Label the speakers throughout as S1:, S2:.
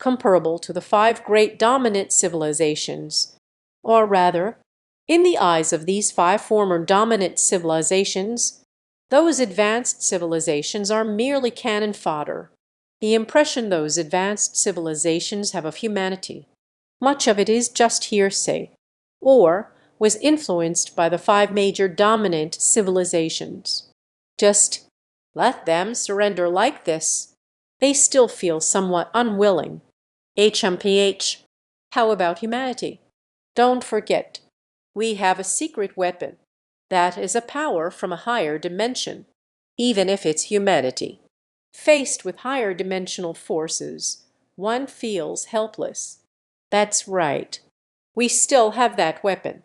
S1: comparable to the five great dominant civilizations, or rather, in the eyes of these five former dominant civilizations, those advanced civilizations are merely cannon fodder. The impression those advanced civilizations have of humanity, much of it is just hearsay, or was influenced by the five major dominant civilizations. Just let them surrender like this. They still feel somewhat unwilling. HMPH. How about humanity? Don't forget, we have a secret weapon. That is a power from a higher dimension, even if it's humanity. Faced with higher dimensional forces, one feels helpless. That's right. We still have that weapon.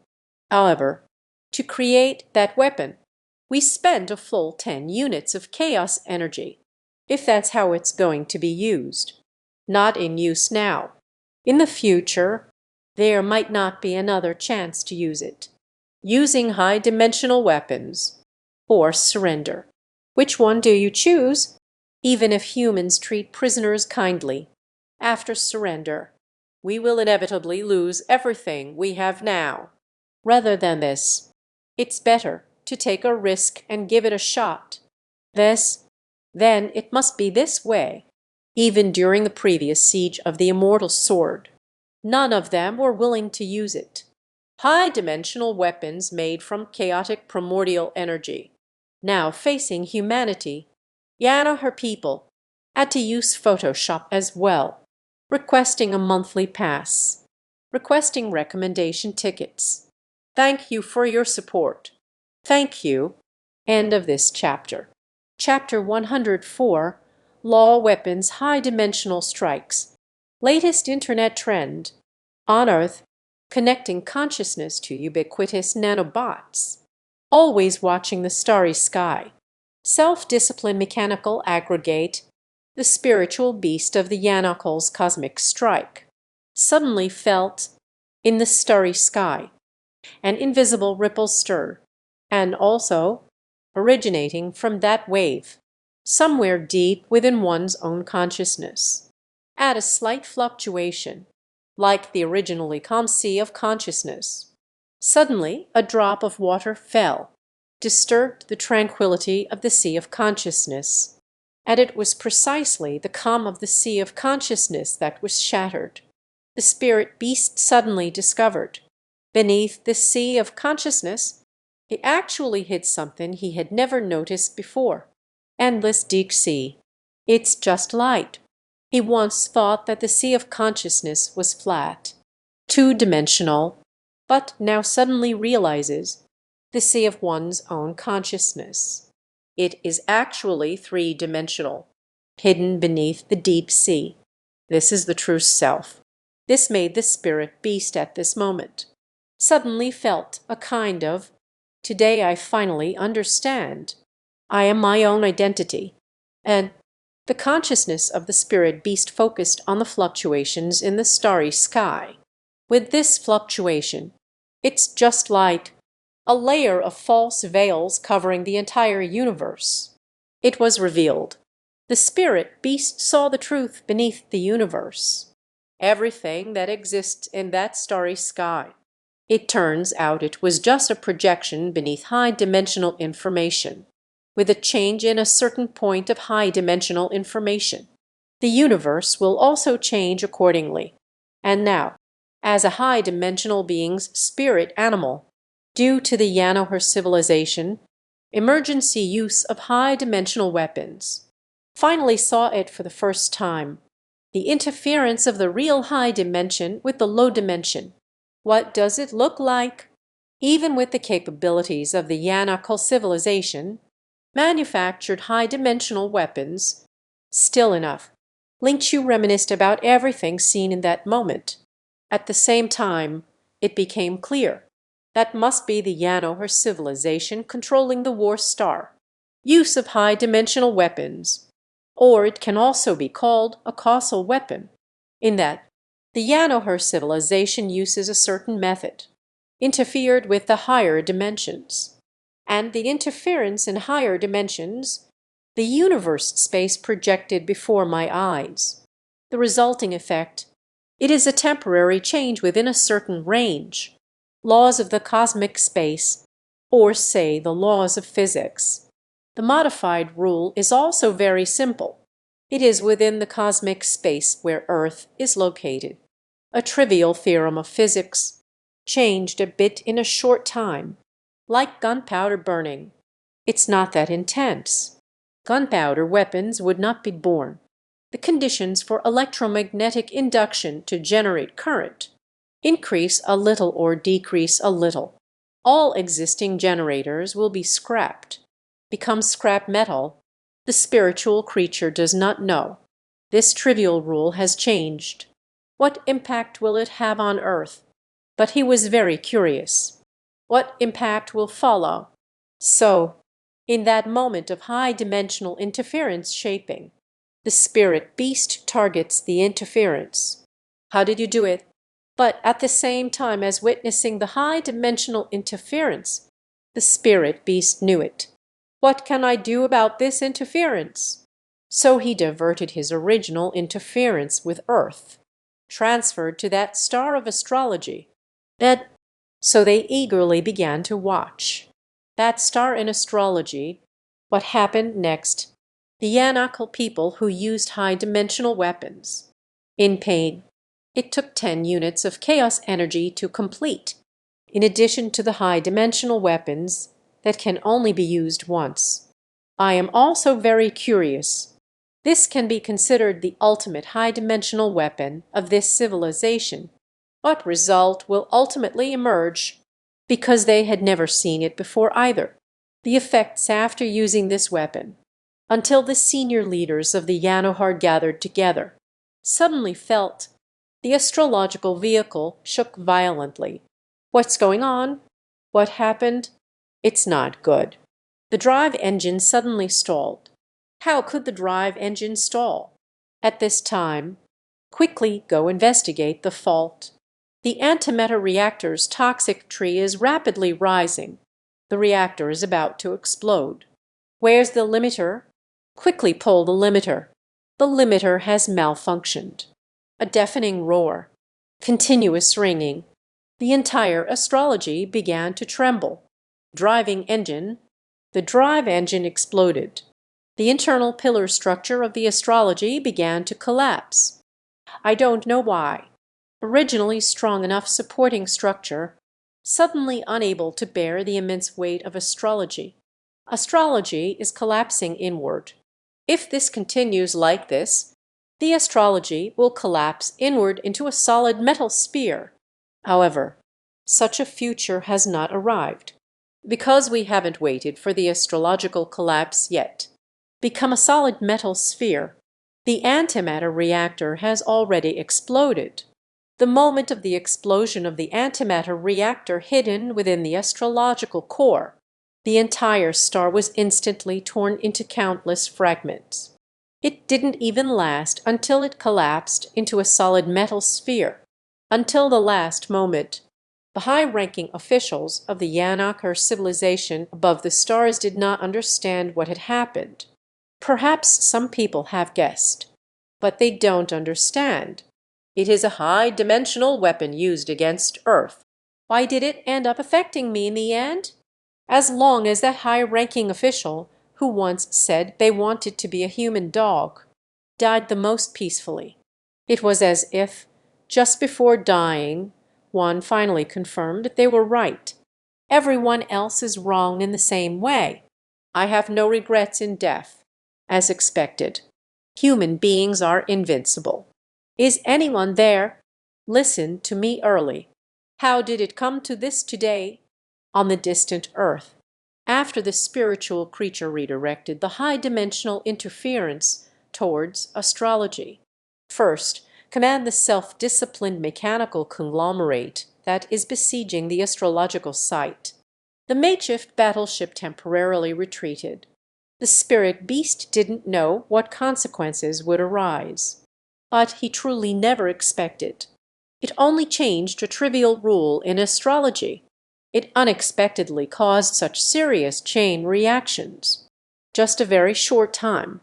S1: However, to create that weapon, we spend a full 10 units of chaos energy, if that's how it's going to be used. Not in use now. In the future, there might not be another chance to use it. Using high-dimensional weapons, or surrender. Which one do you choose? Even if humans treat prisoners kindly, after surrender, we will inevitably lose everything we have now. Rather than this, it's better to take a risk and give it a shot. Then it must be this way. Even during the previous siege of the immortal sword, none of them were willing to use it. High-dimensional weapons made from chaotic primordial energy. Now facing humanity, Yana, her people, had to use Photoshop as well, requesting a monthly pass, requesting recommendation tickets. Thank you for your support. Thank you. End of this chapter. Chapter 104, Law Weapons High-Dimensional Strikes. Latest Internet Trend. On Earth, connecting consciousness to ubiquitous nanobots. Always watching the starry sky. Self-discipline mechanical aggregate. The spiritual beast of the Yanokals' cosmic strike. Suddenly felt in the starry sky. An invisible ripple stir. And also originating from that wave, somewhere deep within one's own consciousness. At a slight fluctuation, like the originally calm sea of consciousness. Suddenly a drop of water fell, disturbed the tranquility of the sea of consciousness, and it was precisely the calm of the sea of consciousness that was shattered. The spirit beast suddenly discovered, beneath the sea of consciousness, he actually hit something he had never noticed before. Endless deep sea. It's just light. He once thought that the sea of consciousness was flat, two-dimensional, but now suddenly realizes the sea of one's own consciousness. It is actually three-dimensional, hidden beneath the deep sea. This is the true self. This made the spirit beast at this moment. Suddenly felt a kind of, today I finally understand. I am my own identity. And the consciousness of the spirit beast focused on the fluctuations in the starry sky. With this fluctuation, it's just like a layer of false veils covering the entire universe. It was revealed. The spirit beast saw the truth beneath the universe. Everything that exists in that starry sky. It turns out it was just a projection beneath high-dimensional information. With a change in a certain point of high-dimensional information, the universe will also change accordingly. And now, as a high-dimensional being's spirit animal, due to the Yanohar civilization, emergency use of high-dimensional weapons, finally saw it for the first time, the interference of the real high dimension with the low dimension. What does it look like? Even with the capabilities of the Yanokal civilization, manufactured high-dimensional weapons, still enough. Ling Chu reminisced about everything seen in that moment. At the same time, it became clear that must be the Yanohar civilization controlling the war star. Use of high-dimensional weapons. Or it can also be called a causal weapon, in that the Yanohar civilization uses a certain method, interfered with the higher dimensions. And the interference in higher dimensions, the universe space projected before my eyes. The resulting effect, it is a temporary change within a certain range, laws of the cosmic space, or say the laws of physics. The modified rule is also very simple. It is within the cosmic space where Earth is located. A trivial theorem of physics, changed a bit in a short time, like gunpowder burning. It's not that intense. Gunpowder weapons would not be born. The conditions for electromagnetic induction to generate current increase a little or decrease a little. All existing generators will be scrapped, become scrap metal. The spiritual creature does not know. This trivial rule has changed. What impact will it have on Earth? But he was very curious. What impact will follow? So, in that moment of high-dimensional interference shaping, the spirit beast targets the interference. How did you do it? But at the same time as witnessing the high-dimensional interference, the spirit beast knew it. What can I do about this interference? So he diverted his original interference with Earth, transferred to that star of astrology. So they eagerly began to watch. That star in astrology, what happened next? The Yanakal people who used high-dimensional weapons. In pain, it took 10 units of chaos energy to complete, in addition to the high-dimensional weapons that can only be used once. I am also very curious. This can be considered the ultimate high-dimensional weapon of this civilization. What result will ultimately emerge? Because they had never seen it before either. The effects after using this weapon, until the senior leaders of the Yanohar gathered together, suddenly felt the astrological vehicle shook violently. What's going on? What happened? It's not good. The drive engine suddenly stalled. How could the drive engine stall? At this time, quickly go investigate the fault. The antimatter reactor's toxic tree is rapidly rising. The reactor is about to explode. Where's the limiter? Quickly pull the limiter. The limiter has malfunctioned. A deafening roar. Continuous ringing. The entire astrology began to tremble. Driving engine. The drive engine exploded. The internal pillar structure of the astrology began to collapse. I don't know why. Originally strong enough supporting structure, suddenly unable to bear the immense weight of astrology. Astrology is collapsing inward. If this continues like this, the astrology will collapse inward into a solid metal sphere. However, such a future has not arrived, because we haven't waited for the astrological collapse yet. Become a solid metal sphere. The antimatter reactor has already exploded. The moment of the explosion of the antimatter reactor hidden within the astrological core, the entire star was instantly torn into countless fragments. It didn't even last until it collapsed into a solid metal sphere. Until the last moment, the high-ranking officials of the Yanakar civilization above the stars did not understand what had happened. Perhaps some people have guessed, but they don't understand. It is a high-dimensional weapon used against Earth. Why did it end up affecting me in the end? As long as that high-ranking official, who once said they wanted to be a human dog, died the most peacefully. It was as if, just before dying, one finally confirmed they were right. Everyone else is wrong in the same way. I have no regrets in death. As expected, human beings are invincible. Is anyone there? Listen to me early. How did it come to this today? On the distant Earth, after the spiritual creature redirected the high-dimensional interference towards astrology. First, command the self-disciplined mechanical conglomerate that is besieging the astrological site. The makeshift battleship temporarily retreated. The spirit beast didn't know what consequences would arise. But he truly never expected. It only changed a trivial rule in astrology. It unexpectedly caused such serious chain reactions. Just a very short time.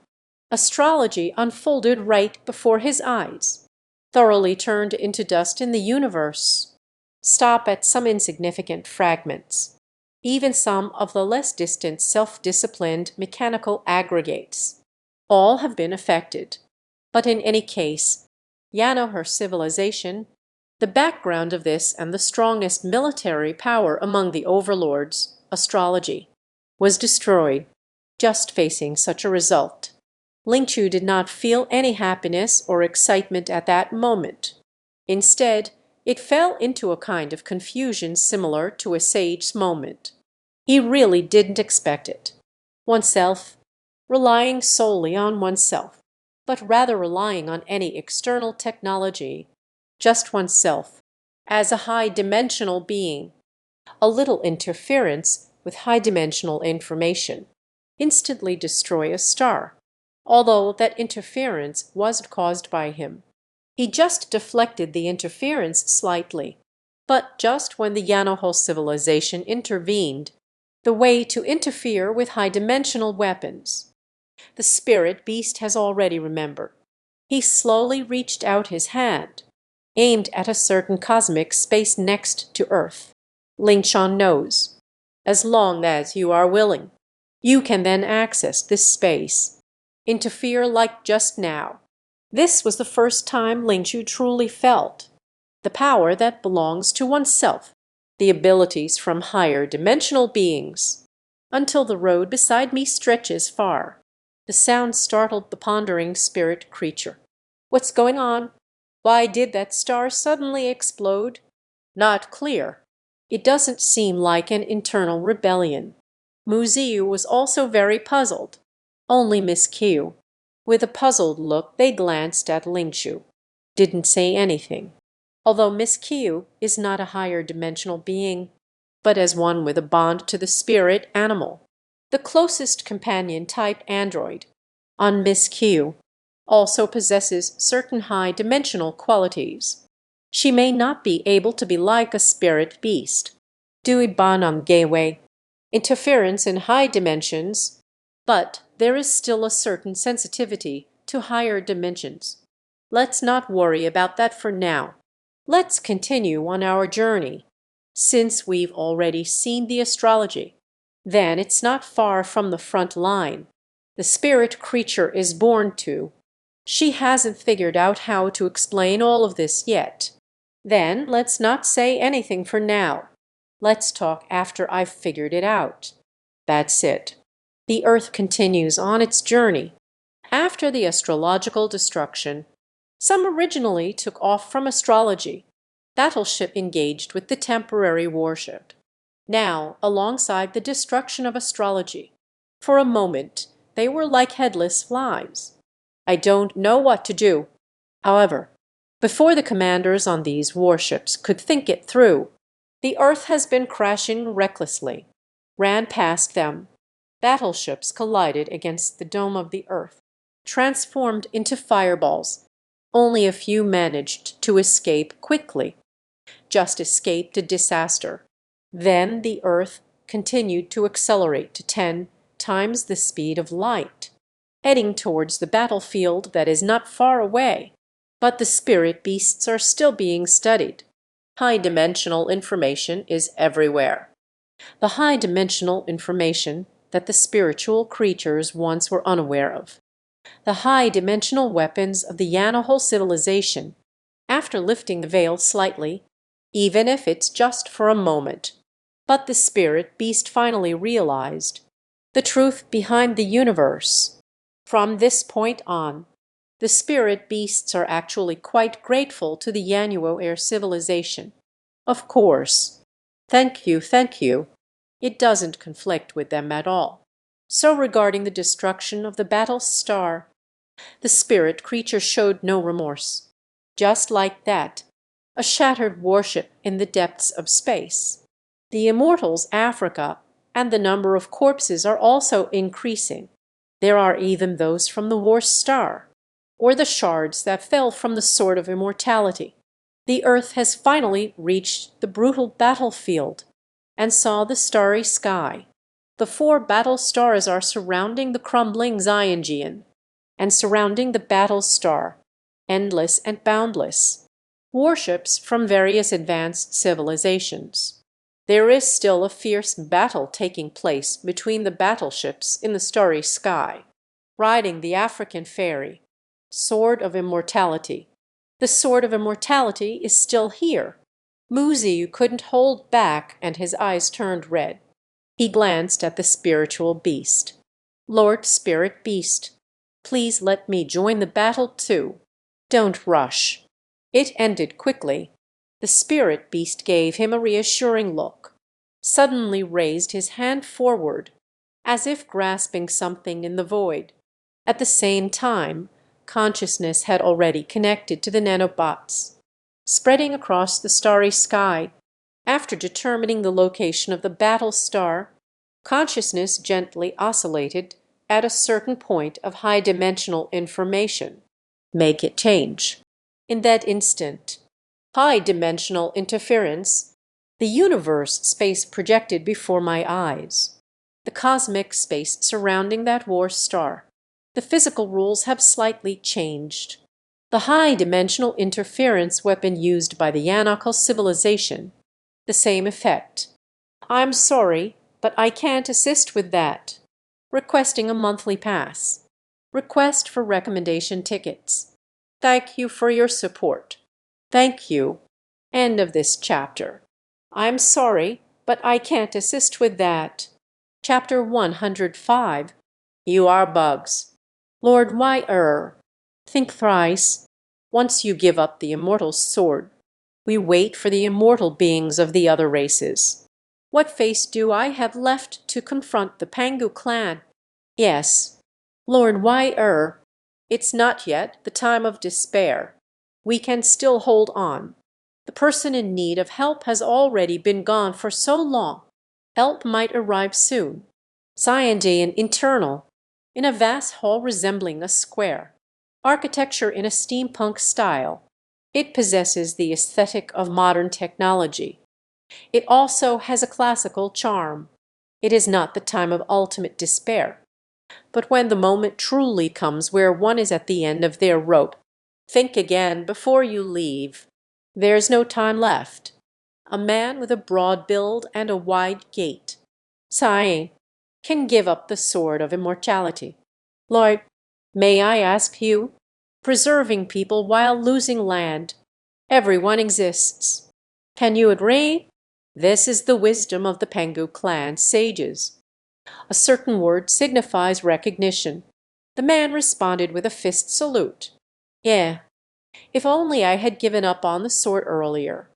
S1: Astrology unfolded right before his eyes, thoroughly turned into dust in the universe. Stop at some insignificant fragments, even some of the less distant self-disciplined mechanical aggregates. All have been affected. But in any case, Yano, her civilization, the background of this and the strongest military power among the overlords, astrology, was destroyed, just facing such a result. Ling Chu did not feel any happiness or excitement at that moment. Instead, it fell into a kind of confusion similar to a sage's moment. He really didn't expect it. Oneself, relying solely on oneself, but rather relying on any external technology, just oneself, as a high-dimensional being. A little interference with high-dimensional information instantly destroy a star, although that interference wasn't caused by him. He just deflected the interference slightly. But just when the Yanoho civilization intervened, the way to interfere with high-dimensional weapons, the spirit beast has already remembered. He slowly reached out his hand, aimed at a certain cosmic space next to Earth. Ling Shan knows. As long as you are willing, you can then access this space. Interfere like just now. This was the first time Ling Chu truly felt the power that belongs to oneself, the abilities from higher dimensional beings. Until the road beside me stretches far. The sound startled the pondering spirit creature. What's going on? Why did that star suddenly explode? Not clear. It doesn't seem like an internal rebellion. Mu Ziyu was also very puzzled. Only Miss Qiu. With a puzzled look, they glanced at Ling Chu. Didn't say anything. Although Miss Qiu is not a higher dimensional being, but as one with a bond to the spirit animal, the closest companion type android, on Miss Qiu, also possesses certain high-dimensional qualities. She may not be able to be like a spirit beast, Dui Banam Gateway, interference in high dimensions, but there is still a certain sensitivity to higher dimensions. Let's not worry about that for now. Let's continue on our journey. Since we've already seen the astrology, then it's not far from the front line. The spirit creature is born to. She hasn't figured out how to explain all of this yet. Then let's not say anything for now. Let's talk after I've figured it out. That's it. The Earth continues on its journey. After the astrological destruction, some originally took off from astrology. Battleship engaged with the temporary warship. Now, alongside the destruction of astrology, for a moment, they were like headless flies. I don't know what to do. However, before the commanders on these warships could think it through, the Earth has been crashing recklessly, ran past them. Battleships collided against the dome of the Earth, transformed into fireballs. Only a few managed to escape quickly. Just escaped a disaster. Then the Earth continued to accelerate to 10 times the speed of light, heading towards the battlefield that is not far away. But the spirit beasts are still being studied. High-dimensional information is everywhere. The high-dimensional information that the spiritual creatures once were unaware of. The high-dimensional weapons of the Yanoho civilization, after lifting the veil slightly, even if it's just for a moment. But the spirit beast finally realized the truth behind the universe. From this point on, the spirit beasts are actually quite grateful to the Yanuo air civilization. Of course. Thank you, thank you. It doesn't conflict with them at all. So regarding the destruction of the battle star, the spirit creature showed no remorse. Just like that, a shattered warship in the depths of space. The immortals' Africa and the number of corpses are also increasing. There are even those from the war star, or the shards that fell from the sword of immortality. The Earth has finally reached the brutal battlefield and saw the starry sky. The 4 battle stars are surrounding the crumbling Xianjian. and surrounding the battle star, endless and boundless. Warships from various advanced civilizations. There is still a fierce battle taking place between the battleships in the starry sky. Riding the African fairy, Sword of Immortality. The Sword of Immortality is still here. Muzi couldn't hold back, and his eyes turned red. He glanced at the spiritual beast. Lord Spirit Beast, please let me join the battle too. Don't rush. It ended quickly. The spirit beast gave him a reassuring look, suddenly raised his hand forward, as if grasping something in the void. At the same time, consciousness had already connected to the nanobots, spreading across the starry sky. After determining the location of the battle star, consciousness gently oscillated at a certain point of high-dimensional information. Make it change. In that instant, high-dimensional interference, the universe space projected before my eyes, the cosmic space surrounding that war star. The physical rules have slightly changed. The high-dimensional interference weapon used by the Yanokal civilization, the same effect. I'm sorry, but I can't assist with that. Requesting a monthly pass. Request for recommendation tickets. Thank you for your support. Thank you. End of this chapter. I'm sorry, but I can't assist with that. Chapter 105. You are bugs. Lord, why err? Think thrice. Once you give up the immortal sword, we wait for the immortal beings of the other races. What face do I have left to confront the Pangu clan? Yes. Lord, why err? It's not yet the time of despair. We can still hold on. The person in need of help has already been gone for so long. Help might arrive soon. Sciendian internal, in a vast hall resembling a square. Architecture in a steampunk style. It possesses the aesthetic of modern technology. It also has a classical charm. It is not the time of ultimate despair. But when the moment truly comes where one is at the end of their rope, think again before you leave. There's no time left. A man with a broad build and a wide gait, sighing, can give up the sword of immortality. Lord, may I ask you, preserving people while losing land, everyone exists. Can you agree? This is the wisdom of the Pangu clan sages. A certain word signifies recognition. The man responded with a fist salute. Yeah, if only I had given up on the sword earlier.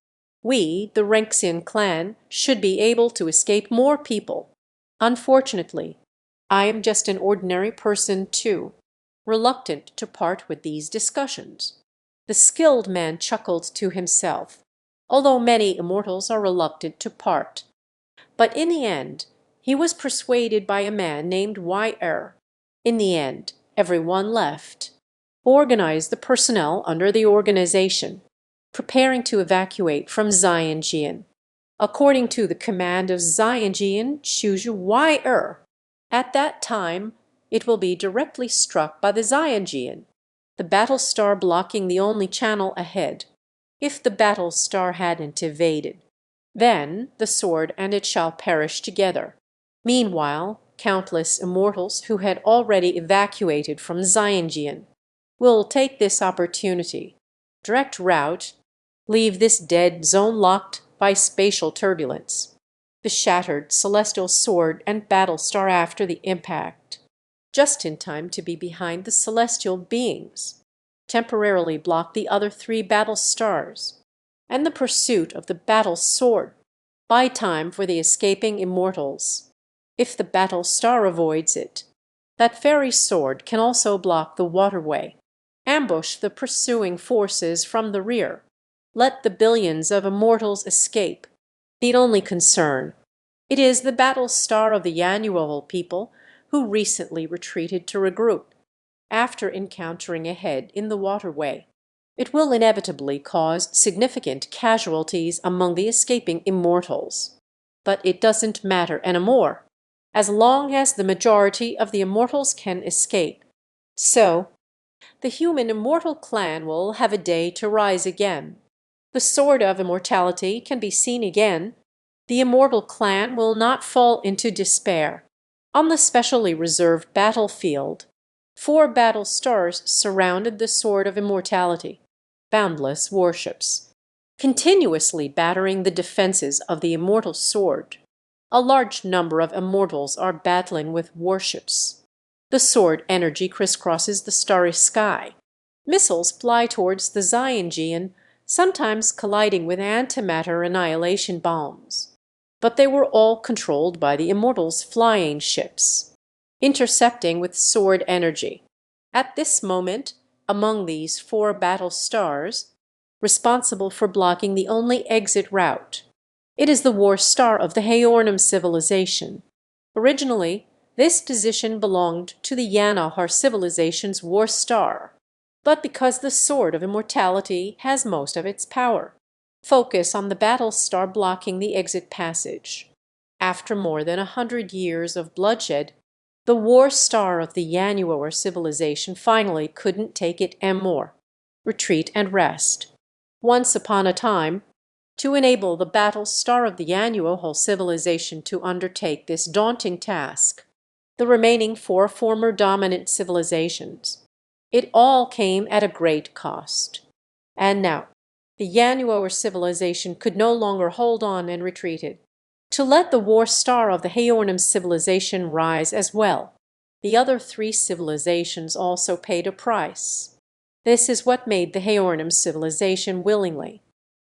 S1: We, the Renxian clan, should be able to escape more people. Unfortunately, I am just an ordinary person too, reluctant to part with these discussions. The skilled man chuckled to himself, although many immortals are reluctant to part. But in the end, he was persuaded by a man named Y-Er. In the end, everyone left. Organize the personnel under the organization, preparing to evacuate from Xianjian. According to the command of Xianjian Shuju Y-Er. At that time, it will be directly struck by the Xianjian, the battle star blocking the only channel ahead. If the battle star hadn't evaded, then the sword and it shall perish together. Meanwhile, countless immortals who had already evacuated from Xianjian will take this opportunity. Direct route, leave this dead zone locked by spatial turbulence. The shattered celestial sword and battle star after the impact. Just in time to be behind the celestial beings. Temporarily block the other three battle stars. And the pursuit of the battle sword. Buy time for the escaping immortals. If the battle star avoids it, that fairy sword can also block the waterway. Ambush the pursuing forces from the rear. Let the billions of immortals escape. The only concern. It is the battle star of the Yanuoval people who recently retreated to regroup. After encountering a head in the waterway, it will inevitably cause significant casualties among the escaping immortals. But it doesn't matter anymore. As long as the majority of the immortals can escape, So, the human immortal clan will have a day to rise again. The sword of immortality can be seen again. The immortal clan will not fall into despair. On the specially reserved battlefield, 4 battle stars surrounded the sword of immortality, boundless warships, continuously battering the defenses of the immortal sword. A large number of immortals are battling with warships. The sword energy crisscrosses the starry sky. Missiles fly towards the Zyongean, sometimes colliding with antimatter annihilation bombs. But they were all controlled by the Immortals' flying ships, intercepting with sword energy. At this moment, among these 4 battle stars, responsible for blocking the only exit route, it is the war star of the Heornim civilization. Originally, this position belonged to the Yanahar civilization's war star. But because the sword of immortality has most of its power, focus on the battle star blocking the exit passage. After more than 100 years of bloodshed, the war star of the Yanuar civilization finally couldn't take it anymore. Retreat and rest. Once upon a time, to enable the battle star of the Yanuar civilization to undertake this daunting task, the remaining 4 former dominant civilizations, it all came at a great cost. And now, the Yanuar civilization could no longer hold on and retreated. To let the war star of the Heornim civilization rise as well, the other 3 civilizations also paid a price. This is what made the Heornim civilization willingly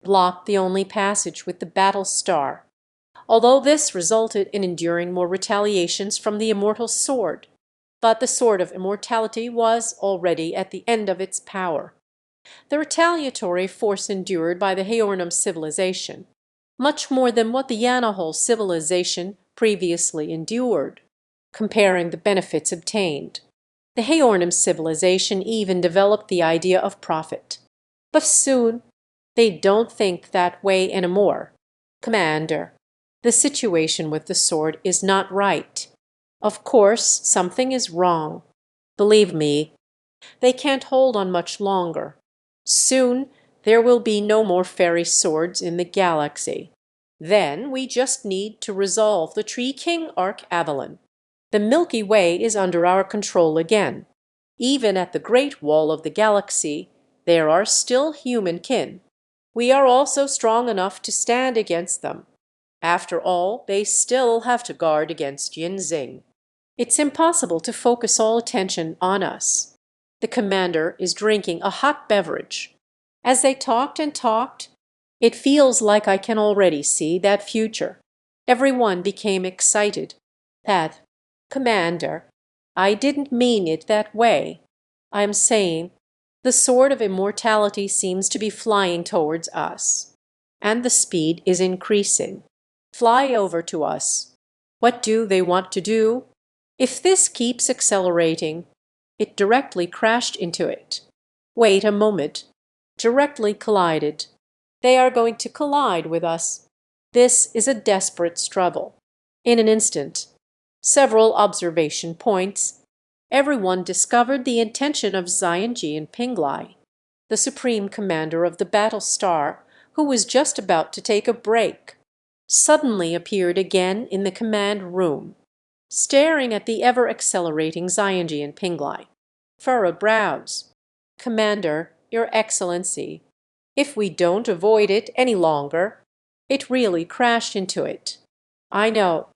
S1: block the only passage with the battle star, although this resulted in enduring more retaliations from the immortal sword. But the sword of immortality was already at the end of its power. The retaliatory force endured by the Heornim civilization, much more than what the Yanahol civilization previously endured, comparing the benefits obtained. The Heornim civilization even developed the idea of profit. But soon they don't think that way anymore. Commander, the situation with the sword is not right. Of course, something is wrong. Believe me, they can't hold on much longer. Soon there will be no more fairy swords in the galaxy. Then we just need to resolve the Tree King Arc Avalon. The Milky Way is under our control again. Even at the Great Wall of the galaxy, there are still humankin. We are also strong enough to stand against them. After all, they still have to guard against Yinzing. It's impossible to focus all attention on us. The commander is drinking a hot beverage. As they talked and talked, it feels like I can already see that future. Everyone became excited. That, Commander, I didn't mean it that way. I am saying the sword of immortality seems to be flying towards us, and the speed is increasing. Fly over to us. What do they want to do? If this keeps accelerating, it directly crashed into it. Wait a moment. Directly collided. They are going to collide with us. This is a desperate struggle. In an instant, several observation points, everyone discovered the intention of Zyongean Pinglai, the supreme commander of the battle star, who was just about to take a break, suddenly appeared again in the command room, staring at the ever-accelerating Zyongean Pinglai. Furrowed brows. Commander, Your Excellency, if we don't avoid it any longer, it really crashed into it. I know.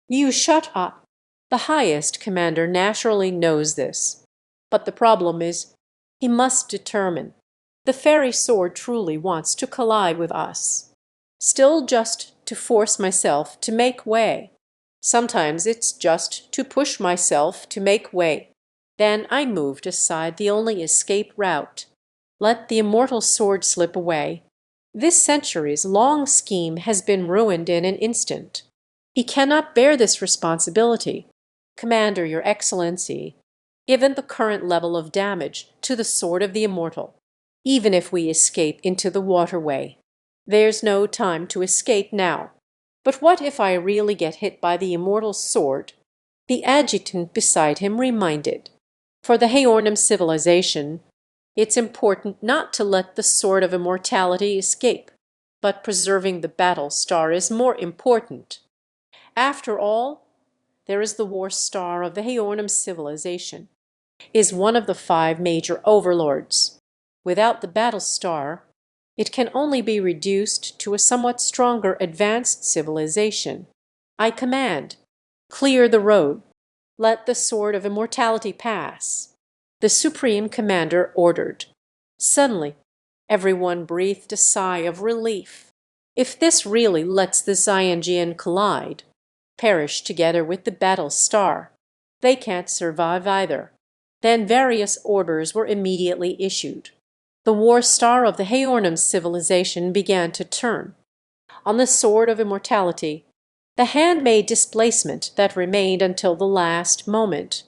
S1: You shut up. The highest commander naturally knows this. But the problem is, he must determine. The fairy sword truly wants to collide with us. Still just to force myself to make way. Sometimes it's just to push myself to make way. Then I moved aside the only escape route. Let the immortal sword slip away. This centuries-long scheme has been ruined in an instant. He cannot bear this responsibility. Commander, Your Excellency, given the current level of damage to the sword of the immortal, even if we escape into the waterway, there's no time to escape now. But what if I really get hit by the immortal sword? The adjutant beside him reminded. For the Heornim civilization, it's important not to let the sword of immortality escape, but preserving the battle star is more important. After all, there is the war star of the Heornim civilization, is one of the five major overlords. Without the battle star, it can only be reduced to a somewhat stronger advanced civilization. I command, clear the road, let the sword of immortality pass. The supreme commander ordered. Suddenly, everyone breathed a sigh of relief. If this really lets the Xianjian collide, perish together with the battle star, they can't survive either. Then various orders were immediately issued. The war star of the Heornim civilization began to turn. On the sword of immortality, the hand made displacement that remained until the last moment,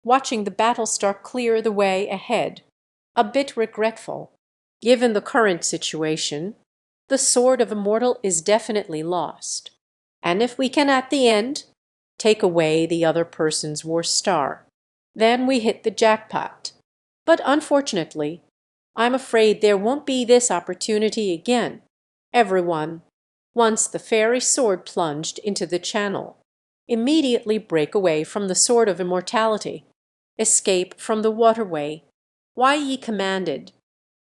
S1: watching the battle star clear the way ahead, a bit regretful. Given the current situation, the sword of immortal is definitely lost. And if we can at the end take away the other person's war star, then we hit the jackpot. But unfortunately, I'm afraid there won't be this opportunity again. Everyone, once the fairy sword plunged into the channel, immediately break away from the sword of immortality, escape from the waterway. Why Yi commanded,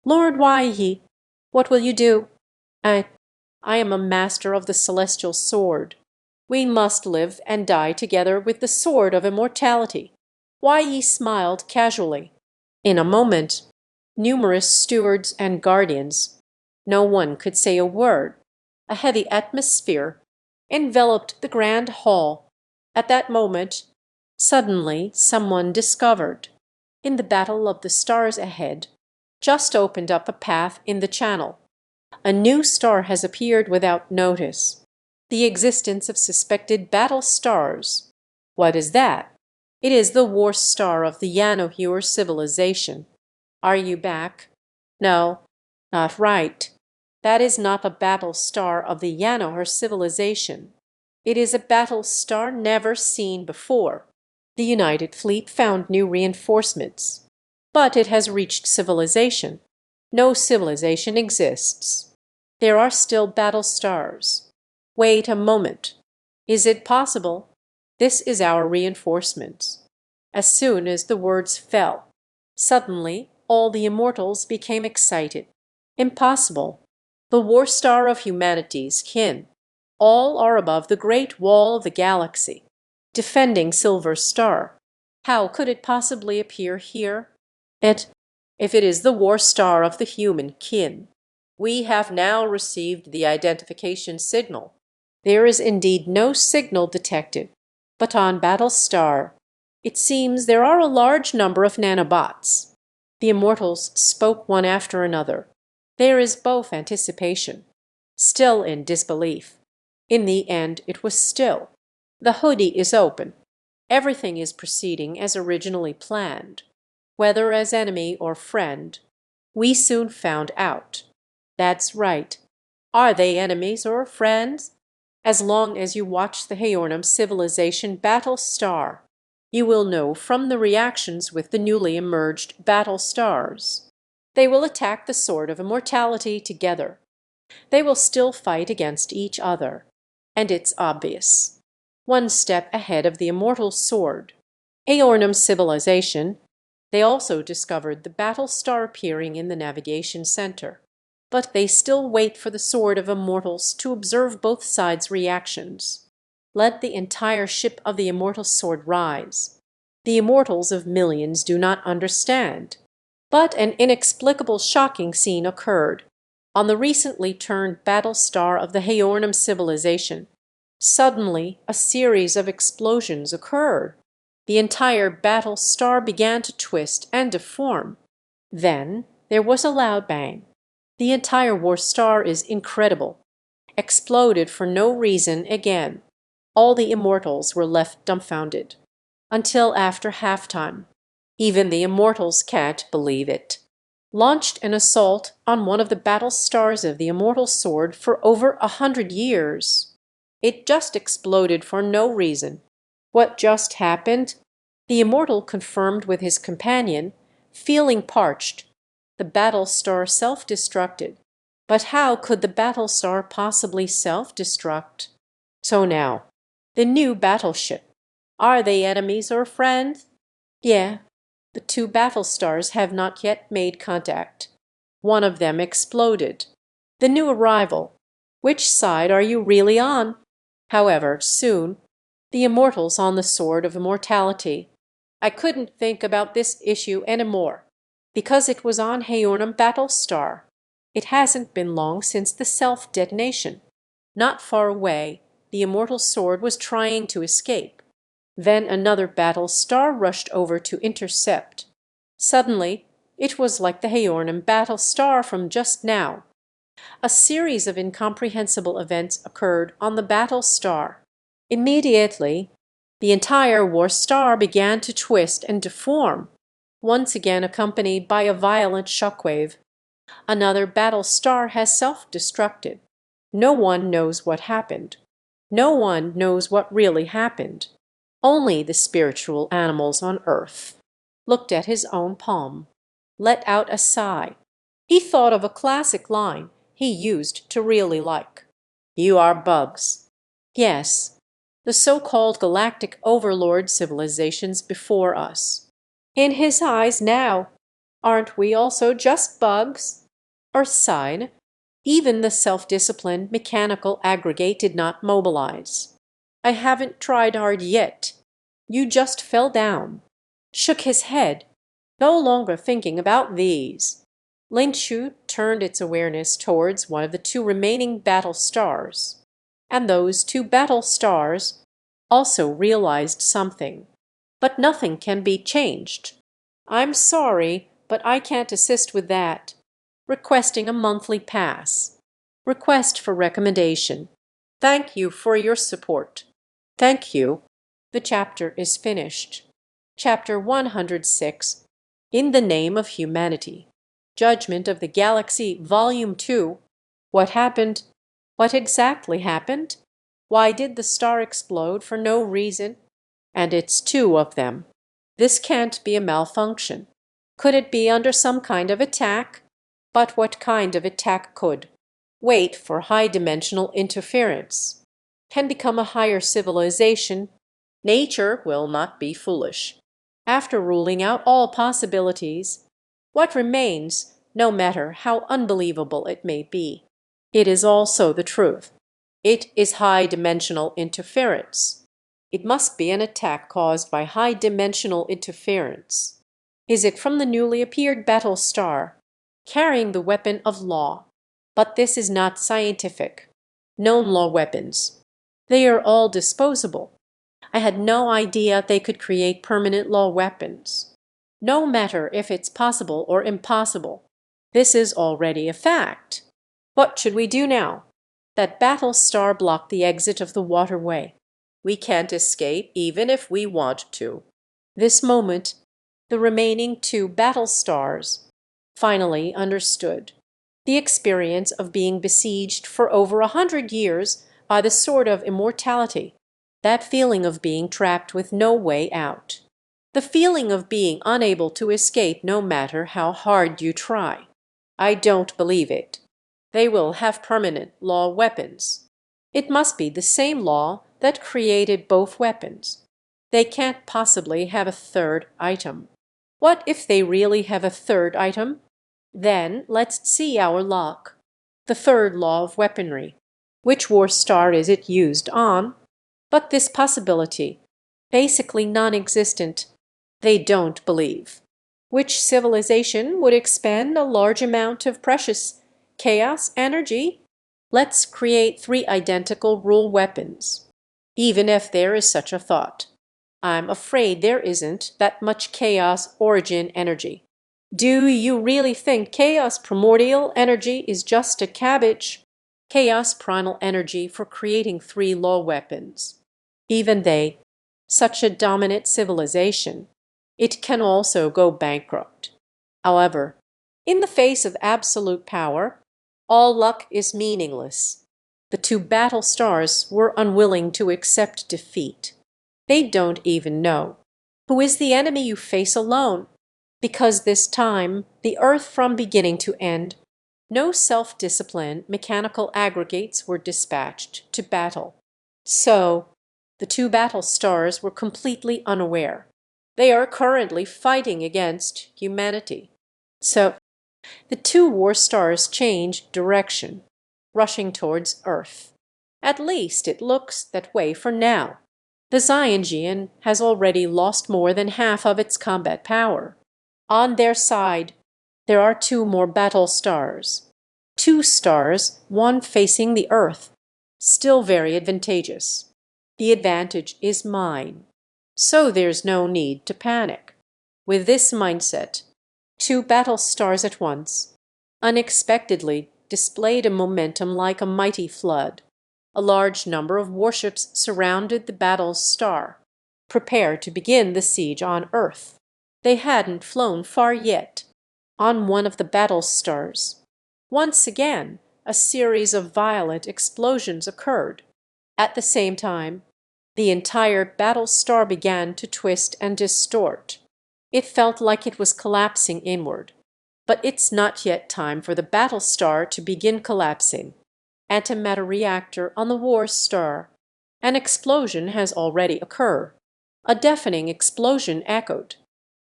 S1: Lord Why Yi, what will you do? I am a master of the celestial sword. We must live and die together with the sword of immortality. Why Yi smiled casually. In a moment, numerous stewards and guardians, no one could say a word. A heavy atmosphere enveloped the grand hall. At that moment, suddenly someone discovered, in the battle of the stars ahead, just opened up a path in the channel. A new star has appeared without notice. The existence of suspected battle stars. What is that? It is the war star of the Yanohur civilization. Are you back? No, not right. That is not a battle star of the Yanohur civilization. It is a battle star never seen before. The United Fleet found new reinforcements. But it has reached civilization. No civilization exists. There are still battle stars. Wait a moment. Is it possible? This is our reinforcements. As soon as the words fell, suddenly all the immortals became excited. Impossible. The war star of humanity's kin. All are above the great wall of the galaxy, defending Silver Star. How could it possibly appear here? If it is the war star of the human kin. We have now received the identification signal. There is indeed no signal detected, but on Battle Star, it seems there are a large number of nanobots. The immortals spoke one after another. There is both anticipation, still in disbelief. In the end, it was still. The hoodie is open. Everything is proceeding as originally planned. Whether as enemy or friend, we soon found out. That's right. Are they enemies or friends? As long as you watch the Heornim civilization battle star, you will know from the reactions with the newly emerged battle stars. They will attack the sword of immortality together. They will still fight against each other. And it's obvious. One step ahead of the immortal sword. Heornim civilization. They also discovered the battle star appearing in the navigation center. But they still wait for the sword of immortals to observe both sides' reactions. Let the entire ship of the immortal sword rise. The immortals of millions do not understand. But an inexplicable shocking scene occurred on the recently turned battle star of the Heornim civilization. Suddenly, a series of explosions occurred. The entire battle star began to twist and deform. Then there was a loud bang. The entire war star is incredible. Exploded for no reason again. All the immortals were left dumbfounded. Until after halftime. Even the immortals can't believe it. Launched an assault on one of the battle stars of the immortal sword for over 100 years. It just exploded for no reason. What just happened? The immortal confirmed with his companion, feeling parched. The battle star self-destructed. But how could the battle star possibly self-destruct? So now, the new battleship. Are they enemies or friends? Yeah, the two battle stars have not yet made contact. One of them exploded. The new arrival. Which side are you really on? However, soon, the immortals on the sword of immortality. I couldn't think about this issue anymore, because it was on Heornum Battlestar. It hasn't been long since the self-detonation. Not far away, the immortal sword was trying to escape. Then another battle star rushed over to intercept. Suddenly, it was like the Heornum battle star from just now. A series of incomprehensible events occurred on the battle star. Immediately, the entire war star began to twist and deform, once again accompanied by a violent shockwave. Another battle star has self-destructed. No one knows what happened. No one knows what really happened. Only the spiritual animals on earth. Looked at his own palm. Let out a sigh. He thought of a classic line he used to really like. "You are bugs." Yes, the so-called galactic overlord civilizations before us. In his eyes now, aren't we also just bugs? Earthside, even the self-disciplined mechanical aggregate did not mobilize. I haven't tried hard yet. You just fell down. Shook his head, no longer thinking about these. Linshu turned its awareness towards one of the two remaining battle stars. And those two battle stars also realized something. But nothing can be changed. I'm sorry, but I can't assist with that. Requesting a monthly pass. Request for recommendation. Thank you for your support. Thank you. The chapter is finished. Chapter 106. In the Name of Humanity. Judgment of the Galaxy, Volume 2. What happened? What exactly happened? Why did the star explode for no reason? And it's two of them. This can't be a malfunction. Could it be under some kind of attack? But what kind of attack could? Wait for high-dimensional interference. Can become a higher civilization. Nature will not be foolish. After ruling out all possibilities, what remains, no matter how unbelievable it may be? It is also the truth. It is high-dimensional interference. It must be an attack caused by high-dimensional interference. Is it from the newly appeared battle star, carrying the weapon of law? But this is not scientific. Known law weapons. They are all disposable. I had no idea they could create permanent law weapons. No matter if it's possible or impossible. This is already a fact. What should we do now? That battle star blocked the exit of the waterway. We can't escape even if we want to. This moment, the remaining two battle stars finally understood. The experience of being besieged for over 100 years by the sword of immortality. That feeling of being trapped with no way out. The feeling of being unable to escape no matter how hard you try. I don't believe it. They will have permanent law weapons. It must be the same law that created both weapons. They can't possibly have a third item. What if they really have a third item? Then let's see our luck. The third law of weaponry. Which war star is it used on? But this possibility, basically non-existent, they don't believe. Which civilization would expend a large amount of precious chaos energy? Let's create 3 identical rule weapons. Even if there is such a thought. I'm afraid there isn't that much chaos origin energy. Do you really think chaos primordial energy is just a cabbage? Chaos primal energy for creating 3 law weapons. Even they, such a dominant civilization, it can also go bankrupt. However, in the face of absolute power, all luck is meaningless. The two battle stars were unwilling to accept defeat. They don't even know. Who is the enemy you face alone? Because this time, the earth from beginning to end, no self-disciplined mechanical aggregates were dispatched to battle. So, the two battle stars were completely unaware. They are currently fighting against humanity. So, the two war stars change direction, rushing towards Earth. At least it looks that way for now. The Xianjian has already lost more than half of its combat power. On their side, there are two more battle stars. Two stars, one facing the Earth. Still very advantageous. The advantage is mine. So there's no need to panic. With this mindset, two battle stars at once unexpectedly displayed a momentum like a mighty flood. A large number of warships surrounded the battle's star, prepared to begin the siege on Earth. They hadn't flown far yet. On one of the battle stars, once again, a series of violent explosions occurred. At the same time, the entire battle star began to twist and distort. It felt like it was collapsing inward. But it's not yet time for the battle star to begin collapsing. Antimatter reactor on the war star. An explosion has already occurred. A deafening explosion echoed,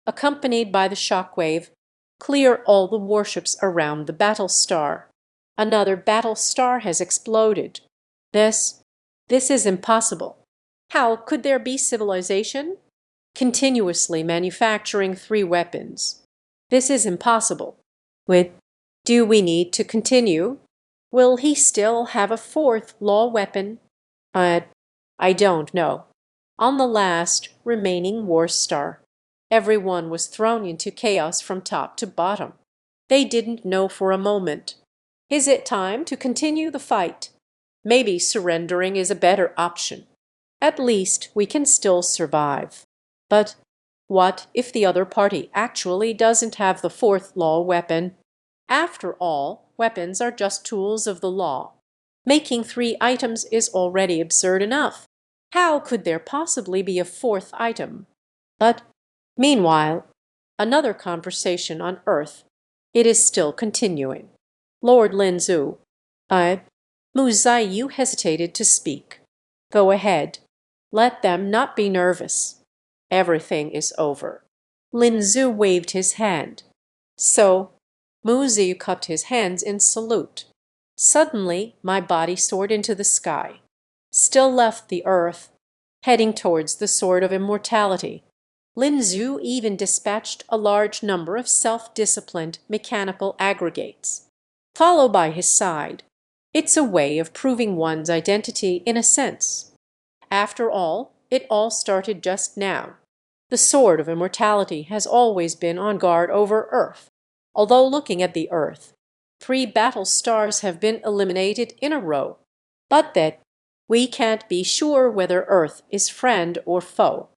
S1: accompanied by the shockwave. Clear all the warships around the battle star. Another battle star has exploded. This is impossible. How could there be civilization continuously manufacturing three weapons? This is impossible. Do we need to continue? Will he still have a fourth law weapon? I don't know. On the last remaining war star, everyone was thrown into chaos from top to bottom. They didn't know for a moment. Is it time to continue the fight? Maybe surrendering is a better option. At least we can still survive. But what if the other party actually doesn't have the fourth law weapon? After all, weapons are just tools of the law. Making three items is already absurd enough. How could there possibly be a fourth item? But meanwhile, another conversation on Earth. It is still continuing. Lord Linzhou. Mu Ziyu hesitated to speak. Go ahead. Let them not be nervous. Everything is over. Linzhou waved his hand. So, Mu Ziyu cupped his hands in salute. Suddenly, my body soared into the sky. Still left the earth, heading towards the sword of immortality. Linzhou even dispatched a large number of self-disciplined mechanical aggregates. Follow by his side. It's a way of proving one's identity in a sense. After all, it all started just now. The sword of immortality has always been on guard over Earth. Although looking at the Earth, three battle stars have been eliminated in a row. But that we can't be sure whether Earth is friend or foe.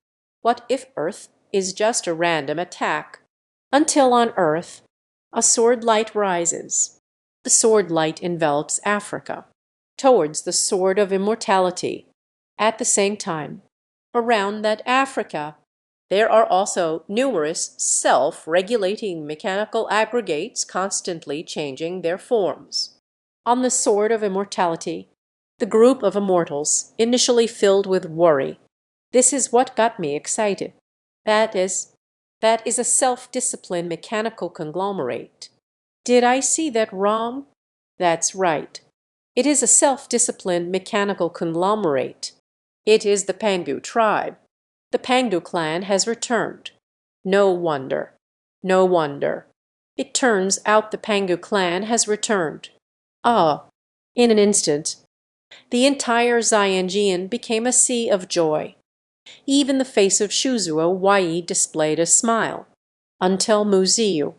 S1: What if Earth is just a random attack? Until on Earth, a sword light rises. The sword light envelops Africa, towards the sword of immortality. At the same time, around that Africa, there are also numerous self-regulating mechanical aggregates constantly changing their forms. On the sword of immortality, the group of immortals, initially filled with worry. This is what got me excited. That is a self-disciplined mechanical conglomerate. Did I see that wrong? That's right. It is a self-disciplined mechanical conglomerate. It is the Pangu tribe. The Pangu clan has returned. No wonder. No wonder. It turns out the Pangu clan has returned. Ah, in an instant, the entire Xianjian became a sea of joy. Even the face of Shuzuo Wai displayed a smile, until Mu Ziyu,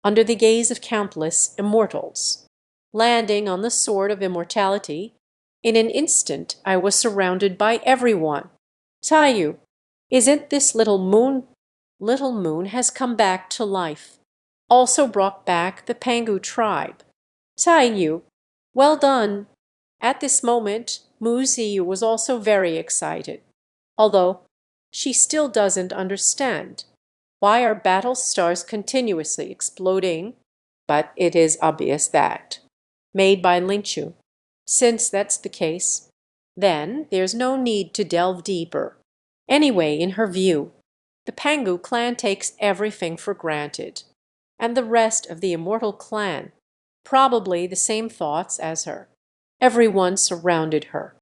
S1: under the gaze of countless immortals. Landing on the sword of immortality, in an instant I was surrounded by everyone. Taiyu, isn't this little moon? Little moon has come back to life. Also brought back the Pangu tribe. Taiyu, well done. At this moment, Mu Ziyu was also very excited. Although She still doesn't understand. Why are battle stars continuously exploding? But it is obvious that. Made by Linchu. Since that's the case, then there's no need to delve deeper. Anyway, in her view, the Pangu clan takes everything for granted, and the rest of the immortal clan probably the same thoughts as her. Everyone surrounded her.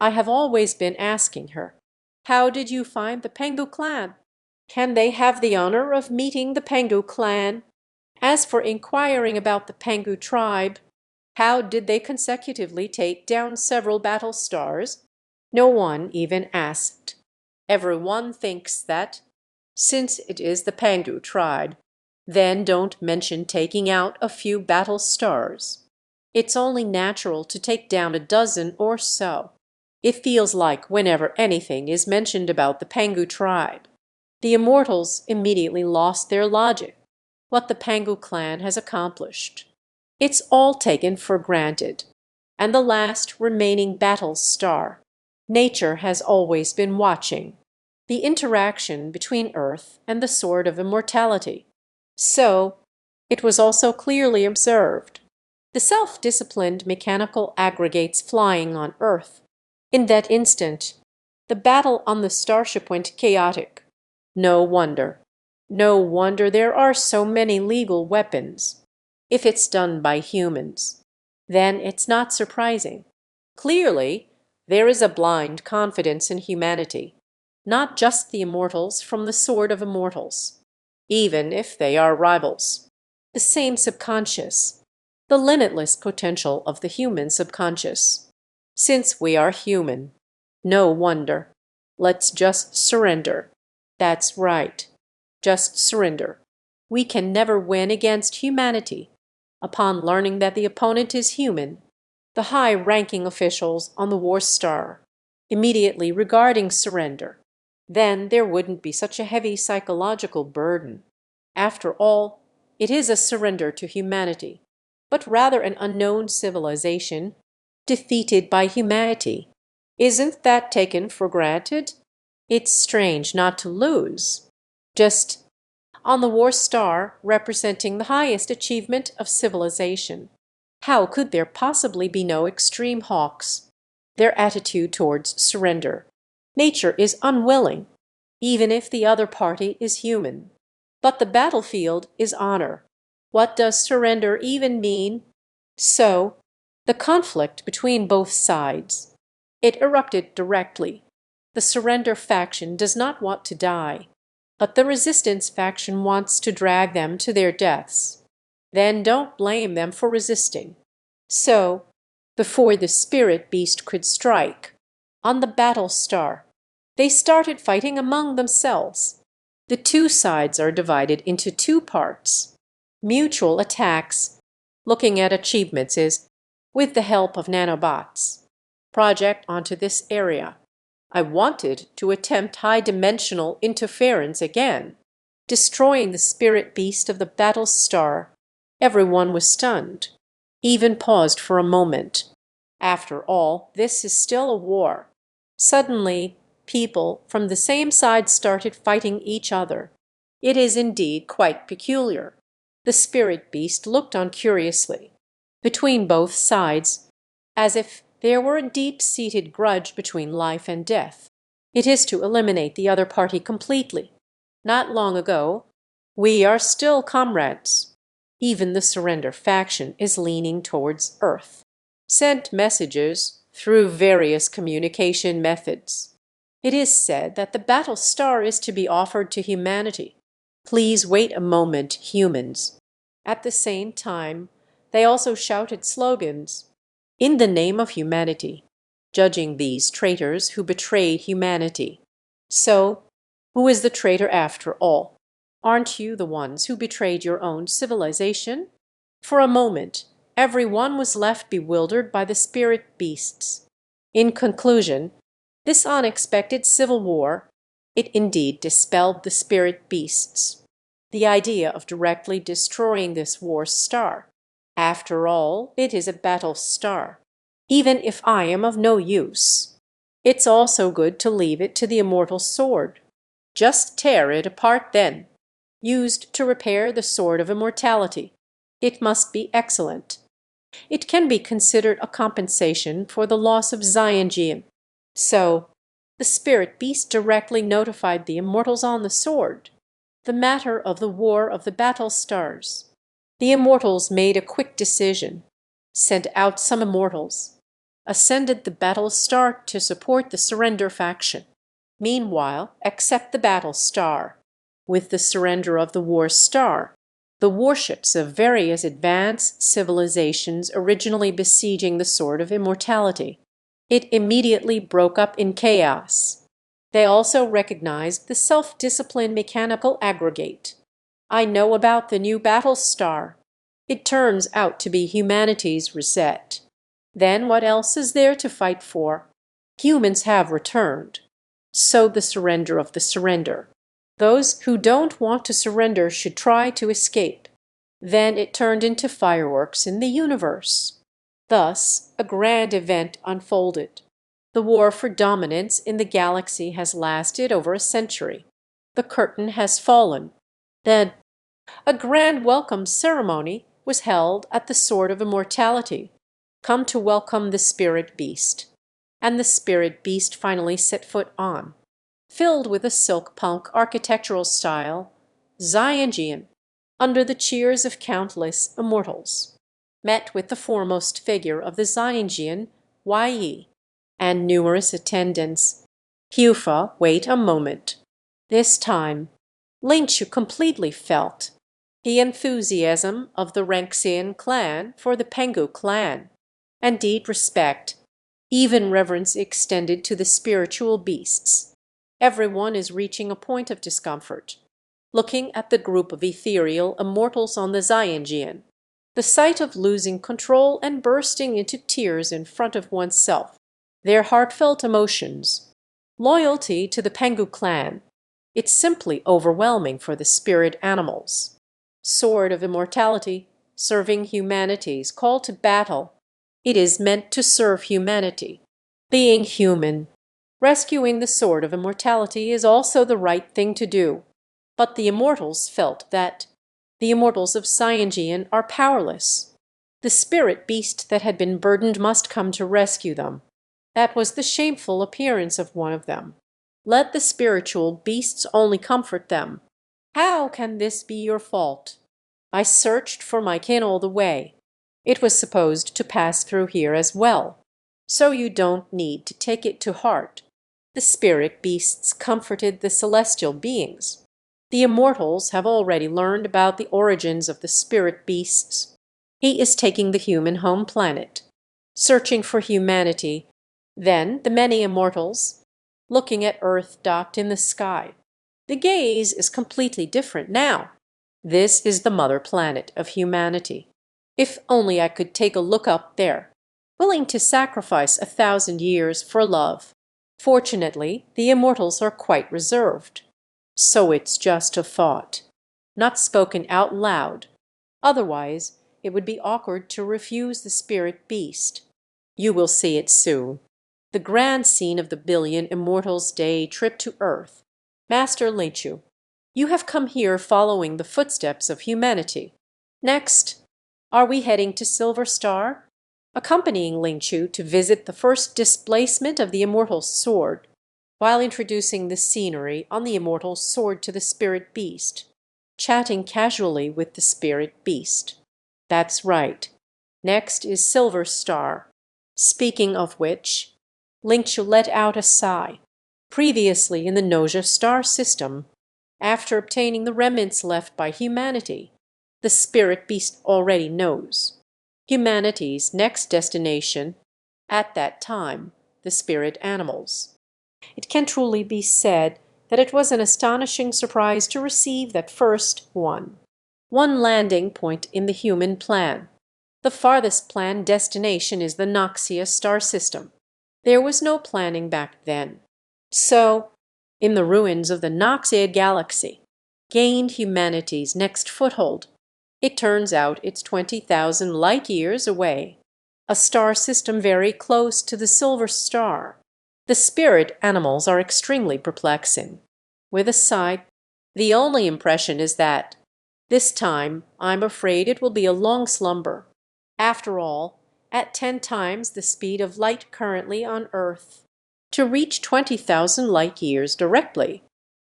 S1: I have always been asking her, "How did you find the Pangu clan? Can they have the honor of meeting the Pangu clan? As for inquiring about the Pangu tribe, how did they consecutively take down several battle stars? No one even asked. Everyone thinks that, since it is the Pangu tribe, then don't mention taking out a few battle stars. It's only natural to take down a dozen or so. It feels like whenever anything is mentioned about the Pangu tribe, the immortals immediately lost their logic. What the Pangu clan has accomplished. It's all taken for granted. And the last remaining battle star. Nature has always been watching. The interaction between Earth and the sword of immortality. So, it was also clearly observed. The self-disciplined mechanical aggregates flying on Earth. In that instant, the battle on the starship went chaotic. No wonder. No wonder there are so many legal weapons. If it's done by humans, then it's not surprising. Clearly, there is a blind confidence in humanity, not just the immortals from the sword of immortals, even if they are rivals. The same subconscious, the limitless potential of the human subconscious. Since we are human, no wonder. Let's just surrender. That's right. Just surrender. We can never win against humanity. Upon learning that the opponent is human, the high-ranking officials on the War Star immediately regarding surrender, then there wouldn't be such a heavy psychological burden. After all, it is a surrender to humanity, but rather an unknown civilization defeated by humanity. Isn't that taken for granted? It's strange not to lose. Just on the War Star representing the highest achievement of civilization. How could there possibly be no extreme hawks? Their attitude towards surrender. Nature is unwilling, even if the other party is human. But the battlefield is honor. What does surrender even mean? So, the conflict between both sides. It erupted directly. The surrender faction does not want to die, but the resistance faction wants to drag them to their deaths. Then don't blame them for resisting. So, before the spirit beast could strike, on the battle star, they started fighting among themselves. The two sides are divided into two parts. Mutual attacks. Looking at achievements is, with the help of nanobots, project onto this area. I wanted to attempt high-dimensional interference again, destroying the spirit beast of the battle star. Everyone was stunned, even paused for a moment. After all, this is still a war. Suddenly, people from the same side started fighting each other. It is indeed quite peculiar. The spirit beast looked on curiously, between both sides, as if there were a deep-seated grudge between life and death. It is to eliminate the other party completely. Not long ago, we are still comrades. Even the surrender faction is leaning towards Earth. Sent messages through various communication methods. It is said that the battle star is to be offered to humanity. Please wait a moment, humans. At the same time, they also shouted slogans. In the name of humanity, judging these traitors who betrayed humanity. So, who is the traitor after all? Aren't you the ones who betrayed your own civilization? For a moment, everyone was left bewildered by the spirit beasts. In conclusion, this unexpected civil war, it indeed dispelled the spirit beasts. The idea of directly destroying this war star. After all, it is a battle star. Even if I am of no use, it's also good to leave it to the immortal sword. Just tear it apart then. Used to repair the sword of immortality. It must be excellent. It can be considered a compensation for the loss of Xianjian. So, the spirit beast directly notified the immortals on the sword the matter of the war of the battle stars. The immortals made a quick decision, sent out some immortals, ascended the battle star to support the surrender faction. Meanwhile, accept the battle star. With the surrender of the war star, the warships of various advanced civilizations originally besieging the Sword of Immortality. It immediately broke up in chaos. They also recognized the self-disciplined mechanical aggregate. I know about the new battle star. It turns out to be humanity's reset. Then what else is there to fight for? Humans have returned. So the surrender of the surrender. Those who don't want to surrender should try to escape. Then it turned into fireworks in the universe. Thus, a grand event unfolded. The war for dominance in the galaxy has lasted over a century. The curtain has fallen. Then, a grand welcome ceremony was held at the Sword of Immortality, come to welcome the spirit beast. And the spirit beast finally set foot on, filled with a silk-punk architectural style, Xianjian, under the cheers of countless immortals, met with the foremost figure of the Xianjian, Yi, and numerous attendants. Hufa, wait a moment. This time, Lingchu completely felt the enthusiasm of the Ranxian clan for the Pengu clan, and deep respect, even reverence extended to the spiritual beasts. Everyone is reaching a point of discomfort, looking at the group of ethereal immortals on the Xianjian. The sight of losing control and bursting into tears in front of oneself. Their heartfelt emotions. Loyalty to the Pengu clan. It's simply overwhelming for the spirit animals. Sword of Immortality, serving humanity's call to battle. It is meant to serve humanity. Being human, rescuing the Sword of Immortality is also the right thing to do. But the immortals felt that the immortals of Xianjian are powerless. The spirit beast that had been burdened must come to rescue them. That was the shameful appearance of one of them. Let the spiritual beasts only comfort them. How can this be your fault? I searched for my kin all the way. It was supposed to pass through here as well. So you don't need to take it to heart. The spirit beasts comforted the celestial beings. The immortals have already learned about the origins of the spirit beasts. He is taking the human home planet, searching for humanity. Then the many immortals, looking at Earth docked in the sky. The gaze is completely different now. This is the mother planet of humanity. If only I could take a look up there, willing to sacrifice 1,000 years for love. Fortunately, the immortals are quite reserved. So it's just a thought, not spoken out loud. Otherwise, it would be awkward to refuse the spirit beast. You will see it soon. The grand scene of the Billion Immortals' Day trip to Earth. Master Lingchu, you have come here following the footsteps of humanity. Next, are we heading to Silver Star? Accompanying Lingchu to visit the first displacement of the Immortal Sword, while introducing the scenery on the Immortal Sword to the spirit beast, chatting casually with the spirit beast. That's right. Next is Silver Star. Speaking of which, Lingchu let out a sigh. Previously in the Noja star system, after obtaining the remnants left by humanity, the spirit beast already knows. Humanity's next destination, at that time, the spirit animals. It can truly be said that it was an astonishing surprise to receive that first one landing point in the human plan. The farthest planned destination is the Noxia star system. There was no planning back then. So, in the ruins of the Noxia galaxy, gained humanity's next foothold. It turns out it's 20,000 light-years away, a star system very close to the Silver Star. The spirit animals are extremely perplexing. with a sigh. "The only impression is that this time I'm afraid it will be a long slumber. After all, at 10 times the speed of light currently on Earth. To reach 20,000 light years directly,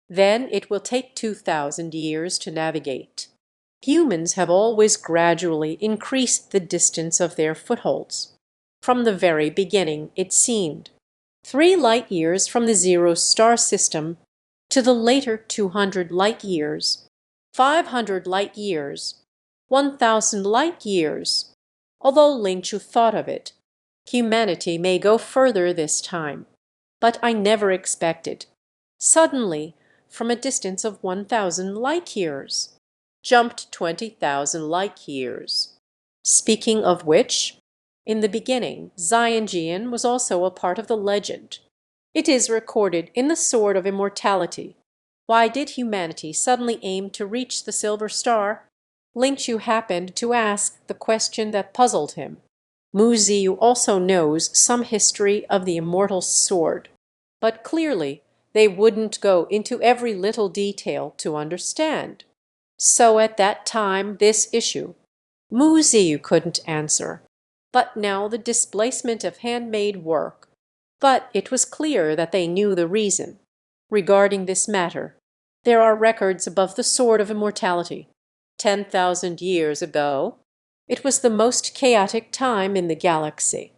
S1: then it will take 2,000 years to navigate. Humans have always gradually increased the distance of their footholds. From the very beginning, it seemed. 3 light years from the zero star system to the later 200 light years, 500 light years, 1,000 light years. Although Ling Chu thought of it, humanity may go further this time. But I never expected. Suddenly, from a distance of 1,000 light years, jumped 20,000 light years. Speaking of which, in the beginning, Xianjian was also a part of the legend. It is recorded in the Sword of Immortality. Why did humanity suddenly aim to reach the Silver Star? Ling Chu happened to ask the question that puzzled him. Mu Ziyu also knows some history of the immortal sword, but clearly they wouldn't go into every little detail to understand. So at that time this issue, Mu Ziyu couldn't answer. But now the displacement of handmade work. But it was clear that they knew the reason. Regarding this matter, there are records above the Sword of Immortality. 10,000 years ago, it was the most chaotic time in the galaxy.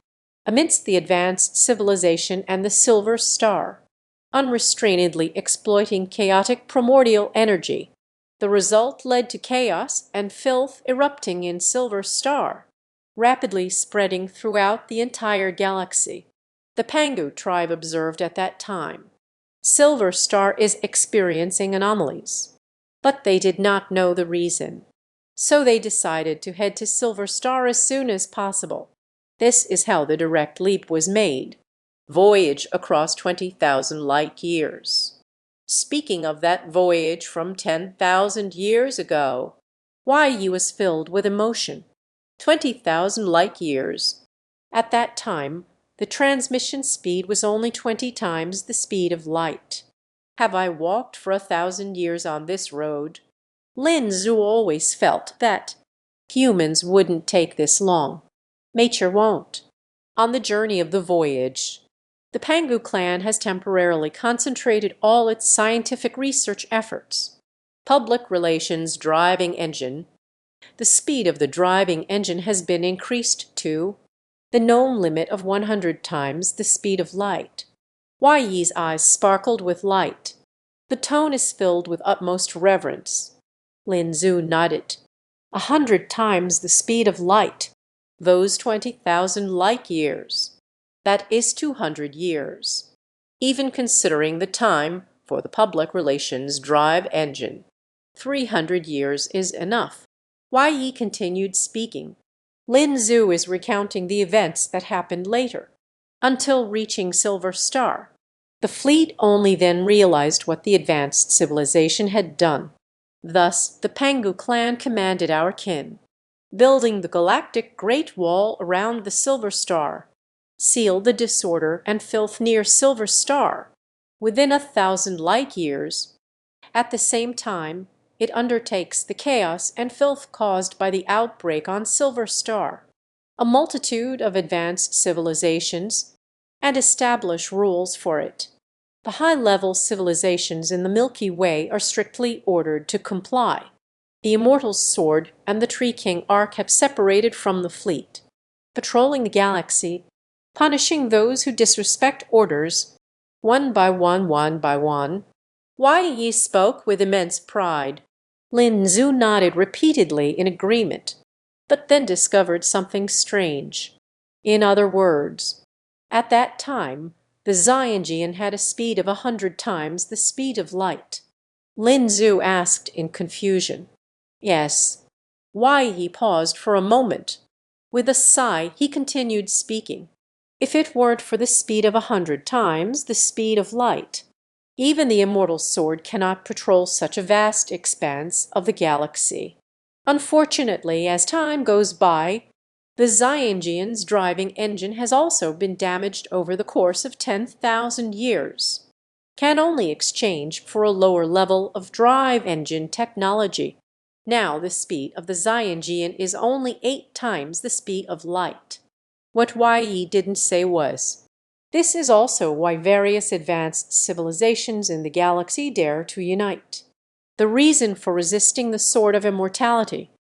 S1: Amidst the advanced civilization and the Silver Star, unrestrainedly exploiting chaotic primordial energy, the result led to chaos and filth erupting in Silver Star, rapidly spreading throughout the entire galaxy. The Pangu tribe observed at that time. Silver Star is experiencing anomalies, but they did not know the reason. So they decided to head to Silver Star as soon as possible. This is how the direct leap was made. Voyage across 20,000 light years. Speaking of that voyage from 10,000 years ago, Wai Yi was filled with emotion. 20,000 light years. At that time, the transmission speed was only 20 times the speed of light. Have I walked for 1,000 years on this road? Lin Zhu always felt that humans wouldn't take this long. Nature won't. On the journey of the voyage, the Pangu clan has temporarily concentrated all its scientific research efforts. Public relations driving engine. The speed of the driving engine has been increased to the known limit of 100 times the speed of light. Wai Yi's eyes sparkled with light. The tone is filled with utmost reverence. Lin Zhu nodded. 100 times the speed of light. Those 20,000 light years. That is 200 years. Even considering the time for the public relations drive engine. 300 years is enough. Wai Yi continued speaking. Lin Zhu is recounting the events that happened later, until reaching Silver Star. The fleet only then realized what the advanced civilization had done. Thus, the Pangu clan commanded our kin, building the galactic Great Wall around the Silver Star, seal the disorder and filth near Silver Star, within 1,000 light years. At the same time, it undertakes the chaos and filth caused by the outbreak on Silver Star, a multitude of advanced civilizations, and establish rules for it. The high-level civilizations in the Milky Way are strictly ordered to comply. The Immortal Sword and the Tree King are kept separated from the fleet, patrolling the galaxy, punishing those who disrespect orders, one by one, one by one. Wai Yi spoke with immense pride. Lin Zhu nodded repeatedly in agreement, but then discovered something strange. In other words, at that time, the Xianjian had a speed of 100 times the speed of light. Lin Zhu asked in confusion. Yes. Wai Yi paused for a moment. With a sigh, he continued speaking. If it weren't for the speed of 100 times the speed of light, even the Immortal Sword cannot patrol such a vast expanse of the galaxy. Unfortunately, as time goes by, the Xianjian's driving engine has also been damaged over the course of 10,000 years. can only exchange for a lower level of drive engine technology. Now the speed of the Xianjian is only 8 times the speed of light. What Yi didn't say was, this is also why various advanced civilizations in the galaxy dare to unite. The reason for resisting the sword of immortality.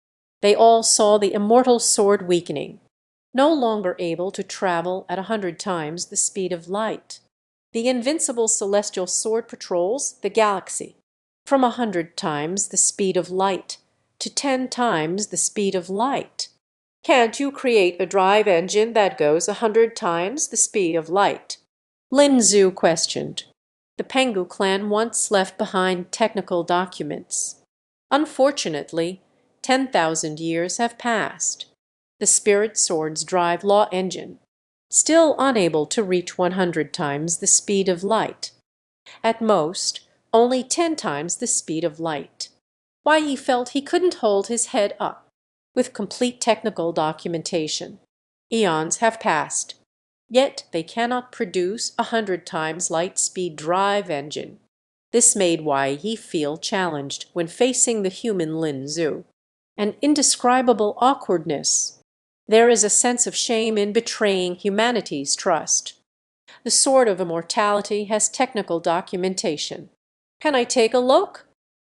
S1: They all saw the immortal sword weakening, no longer able to travel at 100 times the speed of light. The invincible celestial sword patrols the galaxy from 100 times the speed of light to 10 times the speed of light. Can't you create a drive engine that goes 100 times the speed of light? Lin Zhu questioned. The Pengu clan once left behind technical documents. Unfortunately, 10,000 years have passed. The spirit sword's drive law engine, still unable to reach 100 times the speed of light. At most, only 10 times the speed of light. He felt he couldn't hold his head up. With complete technical documentation. Eons have passed. Yet they cannot produce 100 times light speed drive engine. This made Yi feel challenged when facing the human Lin Zhu. An indescribable awkwardness. There is a sense of shame in betraying humanity's trust. The sword of immortality has technical documentation. Can I take a look?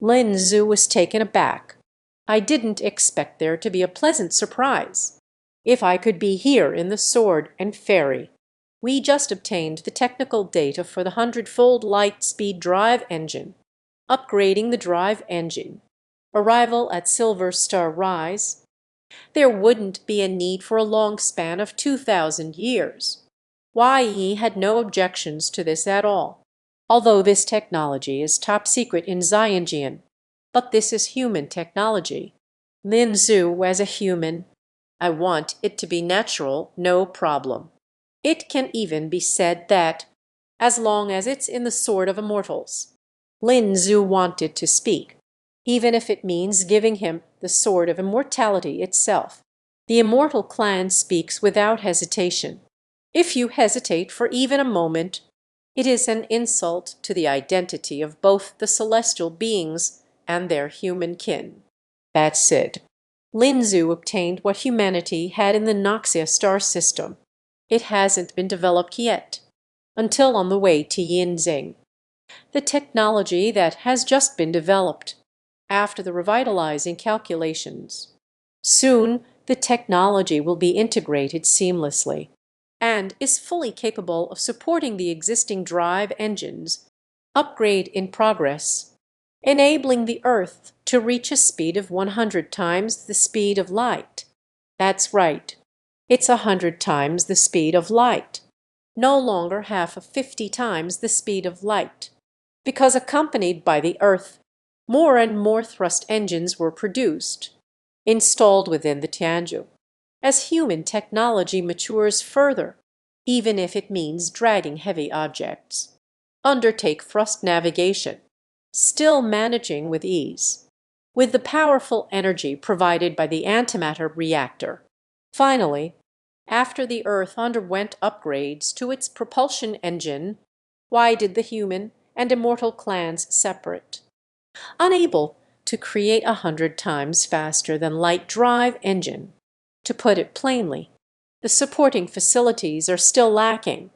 S1: Lin Zhu was taken aback. I didn't expect there to be a pleasant surprise. If I could be here in the sword and ferry. We just obtained the technical data for the 100-fold light speed drive engine. Upgrading the drive engine. Arrival at Silver Star Rise. There wouldn't be a need for a long span of 2,000 years. Yi had no objections to this at all, although this technology is top secret in Xianjian. But this is human technology. Lin Zhu as a human. I want it to be natural, no problem. It can even be said that, as long as it's in the sword of immortals. Lin Zhu wanted to speak, even if it means giving him the sword of immortality itself. The immortal clan speaks without hesitation. If you hesitate for even a moment, it is an insult to the identity of both the celestial beings and their human kin. That's it. Lin Zhu obtained what humanity had in the Noxia star system. It hasn't been developed yet, until on the way to Yinzing. The technology that has just been developed, after the revitalizing calculations. Soon, the technology will be integrated seamlessly, and is fully capable of supporting the existing drive engines. Upgrade in progress, enabling the Earth to reach a speed of 100 times the speed of light. That's right. It's 100 times the speed of light, no longer half of 50 times the speed of light. Because accompanied by the Earth, more and more thrust engines were produced, installed within the Tianzhu. As human technology matures further, even if it means dragging heavy objects, undertake thrust navigation, still managing with ease, with the powerful energy provided by the antimatter reactor. Finally, after the Earth underwent upgrades to its propulsion engine, why did the human and immortal clans separate? Unable to create 100 times faster than light drive engine. To put it plainly, the supporting facilities are still lacking.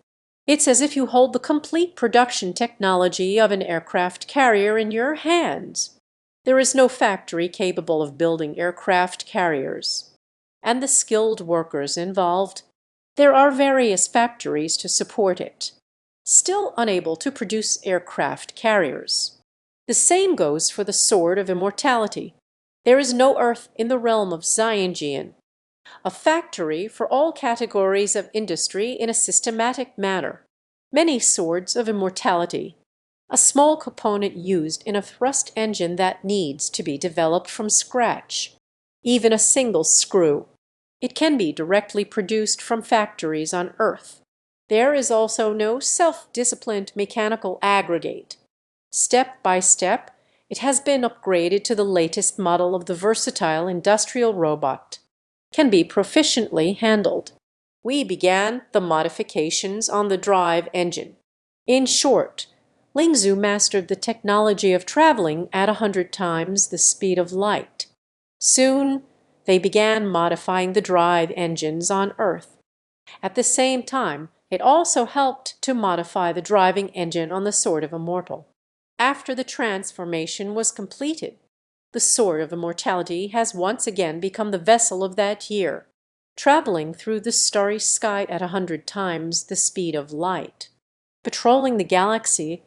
S1: It's as if you hold the complete production technology of an aircraft carrier in your hands. There is no factory capable of building aircraft carriers. And the skilled workers involved. There are various factories to support it, still unable to produce aircraft carriers. The same goes for the sword of immortality. There is no Earth in the realm of Xianjian. A factory for all categories of industry in a systematic manner. Many swords of immortality. A small component used in a thrust engine that needs to be developed from scratch. Even a single screw. It can be directly produced from factories on Earth. There is also no self-disciplined mechanical aggregate. Step by step, it has been upgraded to the latest model of the versatile industrial robot. Can be proficiently handled. We began the modifications on the drive engine. In short, Lingzhu mastered the technology of traveling at 100 times the speed of light. Soon, they began modifying the drive engines on Earth. At the same time, it also helped to modify the driving engine on the Sword of Immortal. After the transformation was completed, the Sword of Immortality has once again become the vessel of that year, traveling through the starry sky at 100 times the speed of light, patrolling the galaxy,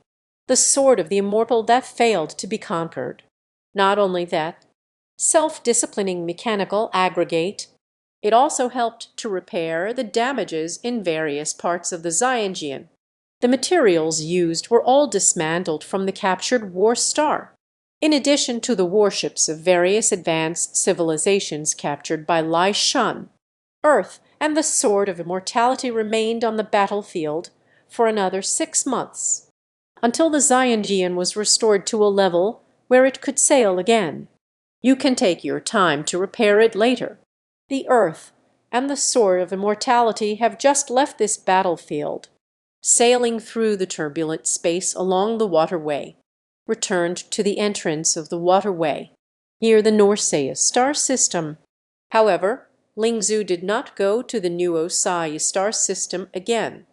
S1: the sword of the immortal that failed to be conquered. Not only that, self-disciplining mechanical aggregate, it also helped to repair the damages in various parts of the Xianjian. The materials used were all dismantled from the captured war star, in addition to the warships of various advanced civilizations captured by Lai Shun. Earth and the Sword of Immortality remained on the battlefield for another 6 months, until the Xianjian was restored to a level where it could sail again. You can take your time to repair it later. The Earth and the Sword of Immortality have just left this battlefield, sailing through the turbulent space along the waterway, returned to the entrance of the waterway, near the Norseia star system. However, Lingzhu did not go to the Nuo-Sai star system again.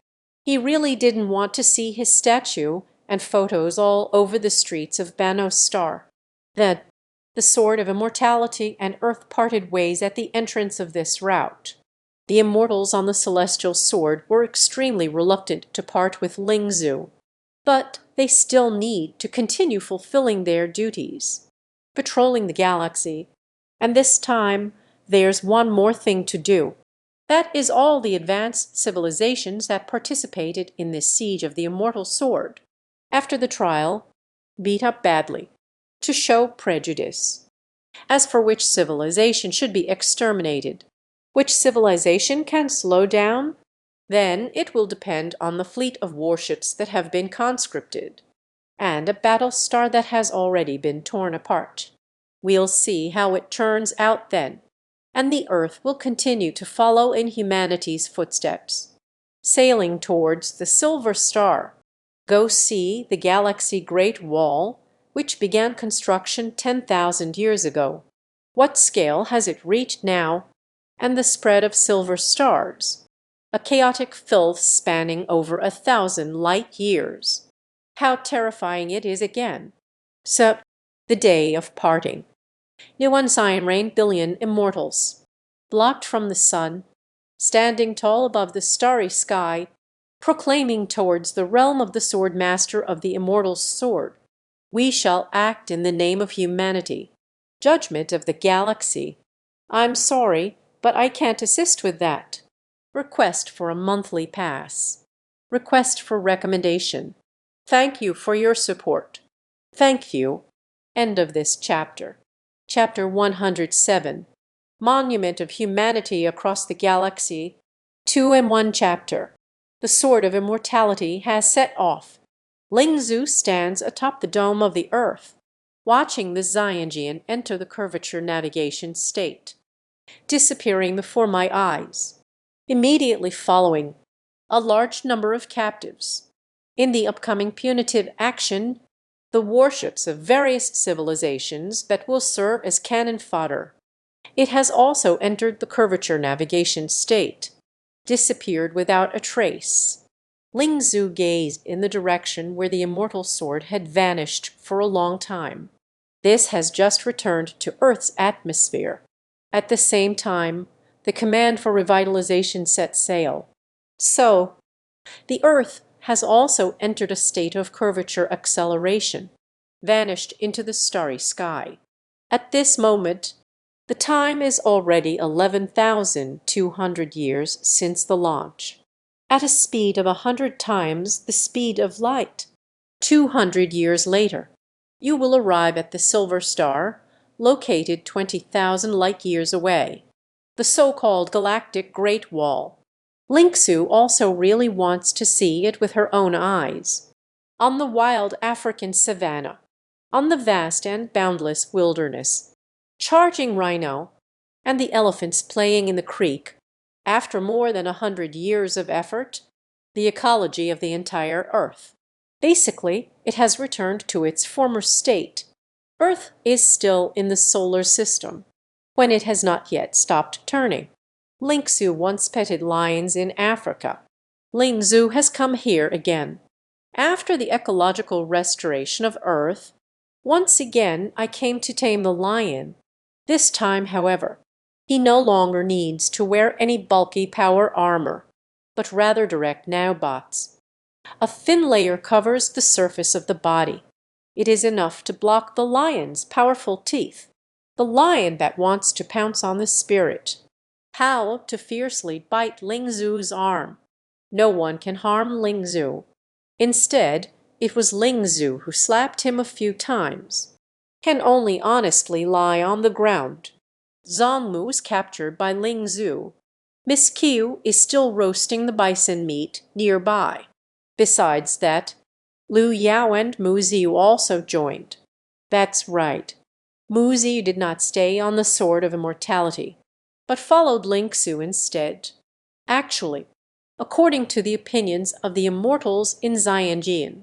S1: He really didn't want to see his statue and photos all over the streets of Banos Star. Then, the Sword of Immortality and Earth parted ways at the entrance of this route. The immortals on the celestial sword were extremely reluctant to part with Lingzhu, but they still need to continue fulfilling their duties, patrolling the galaxy, and this time there's one more thing to do. That is all the advanced civilizations that participated in this siege of the immortal sword. After the trial, beat up badly, to show prejudice. As for which civilization should be exterminated, which civilization can slow down, then it will depend on the fleet of warships that have been conscripted, and a battle star that has already been torn apart. We'll see how it turns out then, and the Earth will continue to follow in humanity's footsteps, sailing towards the Silver Star. Go see the Galaxy Great Wall, which began construction 10,000 years ago. What scale has it reached now? And the spread of silver stars, a chaotic filth spanning over 1,000 light years. How terrifying it is again. So, the day of parting. Nuon Rain billion immortals, blocked from the sun, standing tall above the starry sky, proclaiming towards the realm of the sword master of the immortal sword, we shall act in the name of humanity, judgment of the galaxy. I'm sorry, but I can't assist with that. Request for a monthly pass. Request for recommendation. Thank you for your support. Thank you. End of this chapter. Chapter 107. Monument of Humanity Across the Galaxy. 2 in 1 chapter. The Sword of Immortality has set off. Lingzhu stands atop the dome of the Earth, watching the Xianjian enter the curvature navigation state, disappearing before my eyes. Immediately following, a large number of captives. In the upcoming punitive action, the warships of various civilizations that will serve as cannon fodder. It has also entered the curvature navigation state, disappeared without a trace. Lingzhu gazed in the direction where the immortal sword had vanished for a long time. This has just returned to Earth's atmosphere. At the same time, the command for revitalization set sail. So, the Earth has also entered a state of curvature acceleration, vanished into the starry sky. At this moment, the time is already 11,200 years since the launch, at a speed of 100 times the speed of light. 200 years later, you will arrive at the Silver Star, located 20,000 light-years away, the so-called Galactic Great Wall. Lingzhu also really wants to see it with her own eyes. On the wild African savanna, on the vast and boundless wilderness, charging rhino, and the elephants playing in the creek, after more than 100 years of effort, the ecology of the entire Earth. Basically, it has returned to its former state. Earth is still in the solar system, when it has not yet stopped turning. Lingzhu once petted lions in Africa. Lingzhu has come here again. After the ecological restoration of Earth, once again I came to tame the lion. This time, however, he no longer needs to wear any bulky power armor, but rather direct nanobots. A thin layer covers the surface of the body. It is enough to block the lion's powerful teeth, the lion that wants to pounce on the spirit. How to fiercely bite Lingzhu's arm. No one can harm Lingzhu. Instead, it was Lingzhu who slapped him a few times. Can only honestly lie on the ground. Zongmu was captured by Lingzhu. Miss Qiu is still roasting the bison meat nearby. Besides that, Lu Yao and Mu Ziyu also joined. That's right. Mu Ziyu did not stay on the sword of immortality, but followed Lingzhu instead. Actually, according to the opinions of the immortals in Xianjian,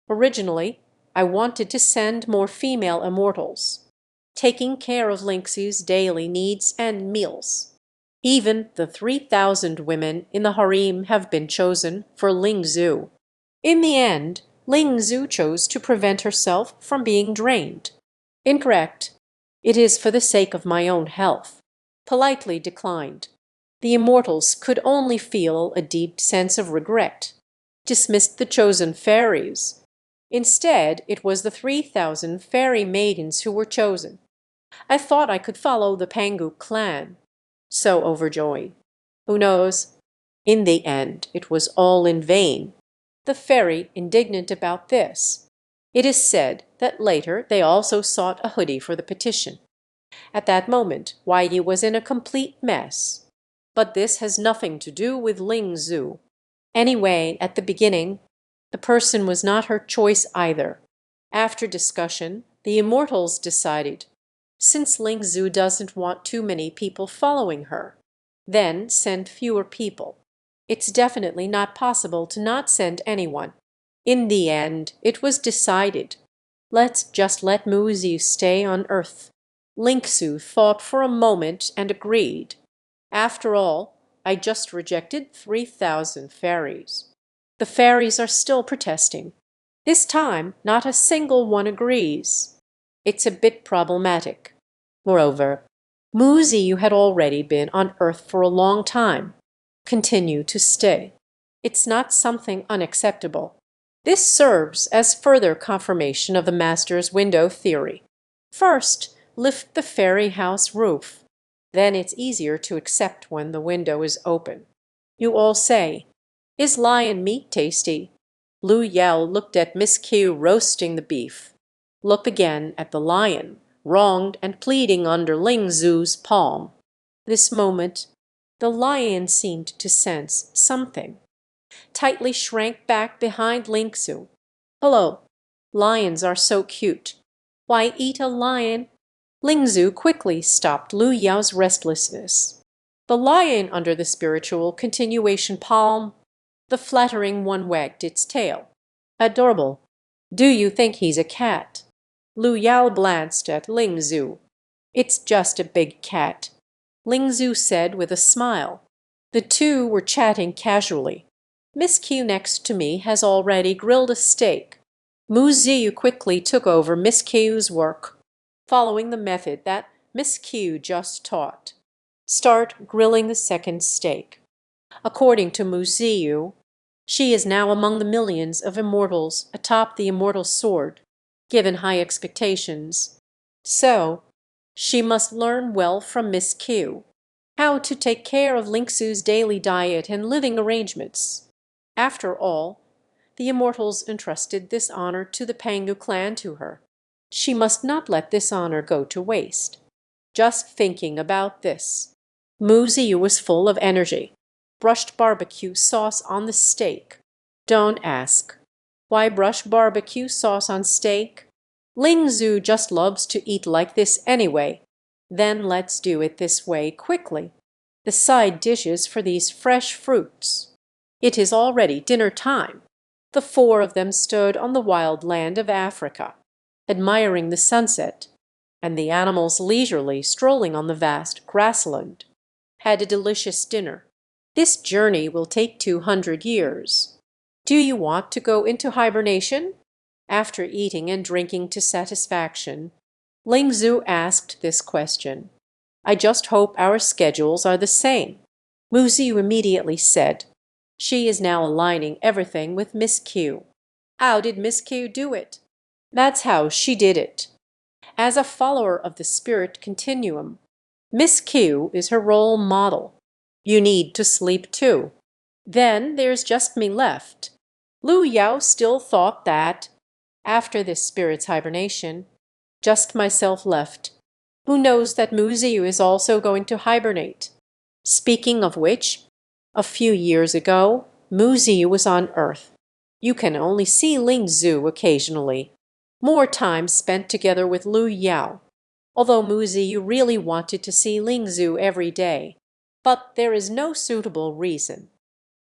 S1: originally I wanted to send more female immortals, taking care of Lingzhu's daily needs and meals. Even the 3,000 women in the harem have been chosen for Lingzhu. In the end, Lingzhu chose to prevent herself from being drained. Incorrect. It is for the sake of my own health. Politely declined. The immortals could only feel a deep sense of regret. Dismissed the chosen fairies. Instead, it was the 3,000 fairy maidens who were chosen. I thought I could follow the Pangu clan. So overjoyed. Who knows? In the end, it was all in vain. The fairy indignant about this. It is said that later they also sought a hoodie for the petition. At that moment, Yi was in a complete mess. But this has nothing to do with Lingzhu. Anyway, at the beginning, the person was not her choice either. After discussion, the immortals decided, since Lingzhu doesn't want too many people following her, then send fewer people. It's definitely not possible to not send anyone. In the end, it was decided. Let's just let Mu Ziyu stay on Earth. Lingzhu thought for a moment and agreed. After all, I just rejected 3,000 fairies. The fairies are still protesting. This time, not a single one agrees. It's a bit problematic. Moreover, Mu Ziyu had already been on Earth for a long time. Continue to stay. It's not something unacceptable. This serves as further confirmation of the master's window theory. First, lift the fairy house roof. Then it's easier to accept when the window is open. You all say, "Is lion meat tasty?" Lu Yao looked at Miss Qiu roasting the beef. Look again at the lion, wronged and pleading under Lingzhu's palm. This moment, the lion seemed to sense something. Tightly shrank back behind Lingzhu. Hello, lions are so cute. Why eat a lion? Lingzhu quickly stopped Lu Yao's restlessness. The lion under the spiritual continuation palm, the flattering one wagged its tail. Adorable. Do you think he's a cat? Lu Yao glanced at Lingzhu. It's just a big cat, Lingzhu said with a smile. The two were chatting casually. Miss Qiu next to me has already grilled a steak. Mu Ziyu quickly took over Miss Qiu's work, following the method that Miss Qiu just taught. Start grilling the second steak. According to Mu Ziyu, she is now among the millions of immortals atop the immortal sword, given high expectations. So, she must learn well from Miss Qiu how to take care of Lingzhu's daily diet and living arrangements. After all, the immortals entrusted this honor to the Pangu clan to her. She must not let this honor go to waste. Just thinking about this, Mu Ziyu was full of energy. Brushed barbecue sauce on the steak. Don't ask. Why brush barbecue sauce on steak? Lingzhu just loves to eat like this anyway. Then let's do it this way quickly. The side dishes for these fresh fruits. It is already dinner time. The four of them stood on the wild land of Africa, admiring the sunset, and the animals leisurely strolling on the vast grassland. Had a delicious dinner. This journey will take 200 years. Do you want to go into hibernation? After eating and drinking to satisfaction, Ling Zhu asked this question. I just hope our schedules are the same. Mu Ziyu immediately said. She is now aligning everything with Miss Q. How did Miss Q do it? That's how she did it. As a follower of the spirit continuum, Miss Q is her role model. You need to sleep too. Then there's just me left. Lu Yao still thought that, after this spirit's hibernation, just myself left. Who knows that Mu Ziyu is also going to hibernate? Speaking of which, a few years ago, Mu Ziyu was on Earth. You can only see Ling Zhu occasionally. More time spent together with Lu Yao, although Mu Ziyu really wanted to see Ling Zhu every day. But there is no suitable reason.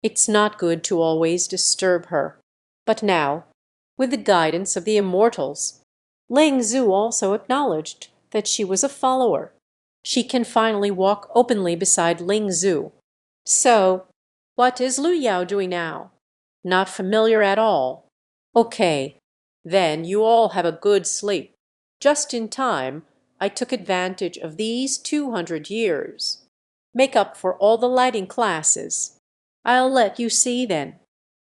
S1: It's not good to always disturb her. But now, with the guidance of the immortals, Ling Zhu also acknowledged that she was a follower. She can finally walk openly beside Ling Zhu. So, what is Lu Yao doing now? Not familiar at all. Okay, then you all have a good sleep. Just in time, I took advantage of these 200 years. Make up for all the lighting classes. I'll let you see then.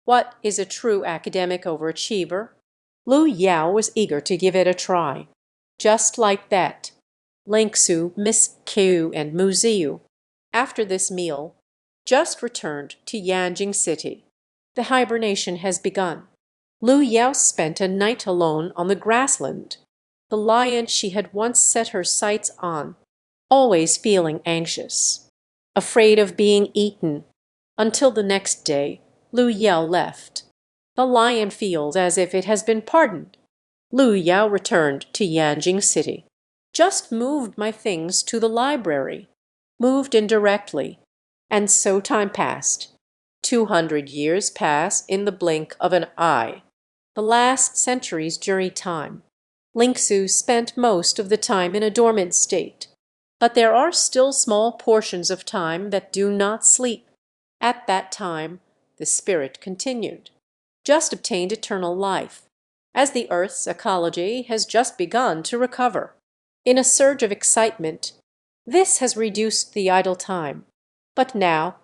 S1: What is a true academic overachiever? Lu Yao was eager to give it a try. Just like that. Ling Xu, Miss Q, and Mu Ziyu, after this meal, just returned to Yanjing City. The hibernation has begun. Lu Yao spent a night alone on the grassland, the lion she had once set her sights on, always feeling anxious, afraid of being eaten. Until the next day, Lu Yao left. The lion feels as if it has been pardoned. Lu Yao returned to Yanjing City. Just moved my things to the library. Moved indirectly. And so time passed. 200 years pass in the blink of an eye. The last century's journey time. Ling Xu spent most of the time in a dormant state. But there are still small portions of time that do not sleep. At that time, the spirit continued. Just obtained eternal life, as the Earth's ecology has just begun to recover. In a surge of excitement, this has reduced the idle time. But now,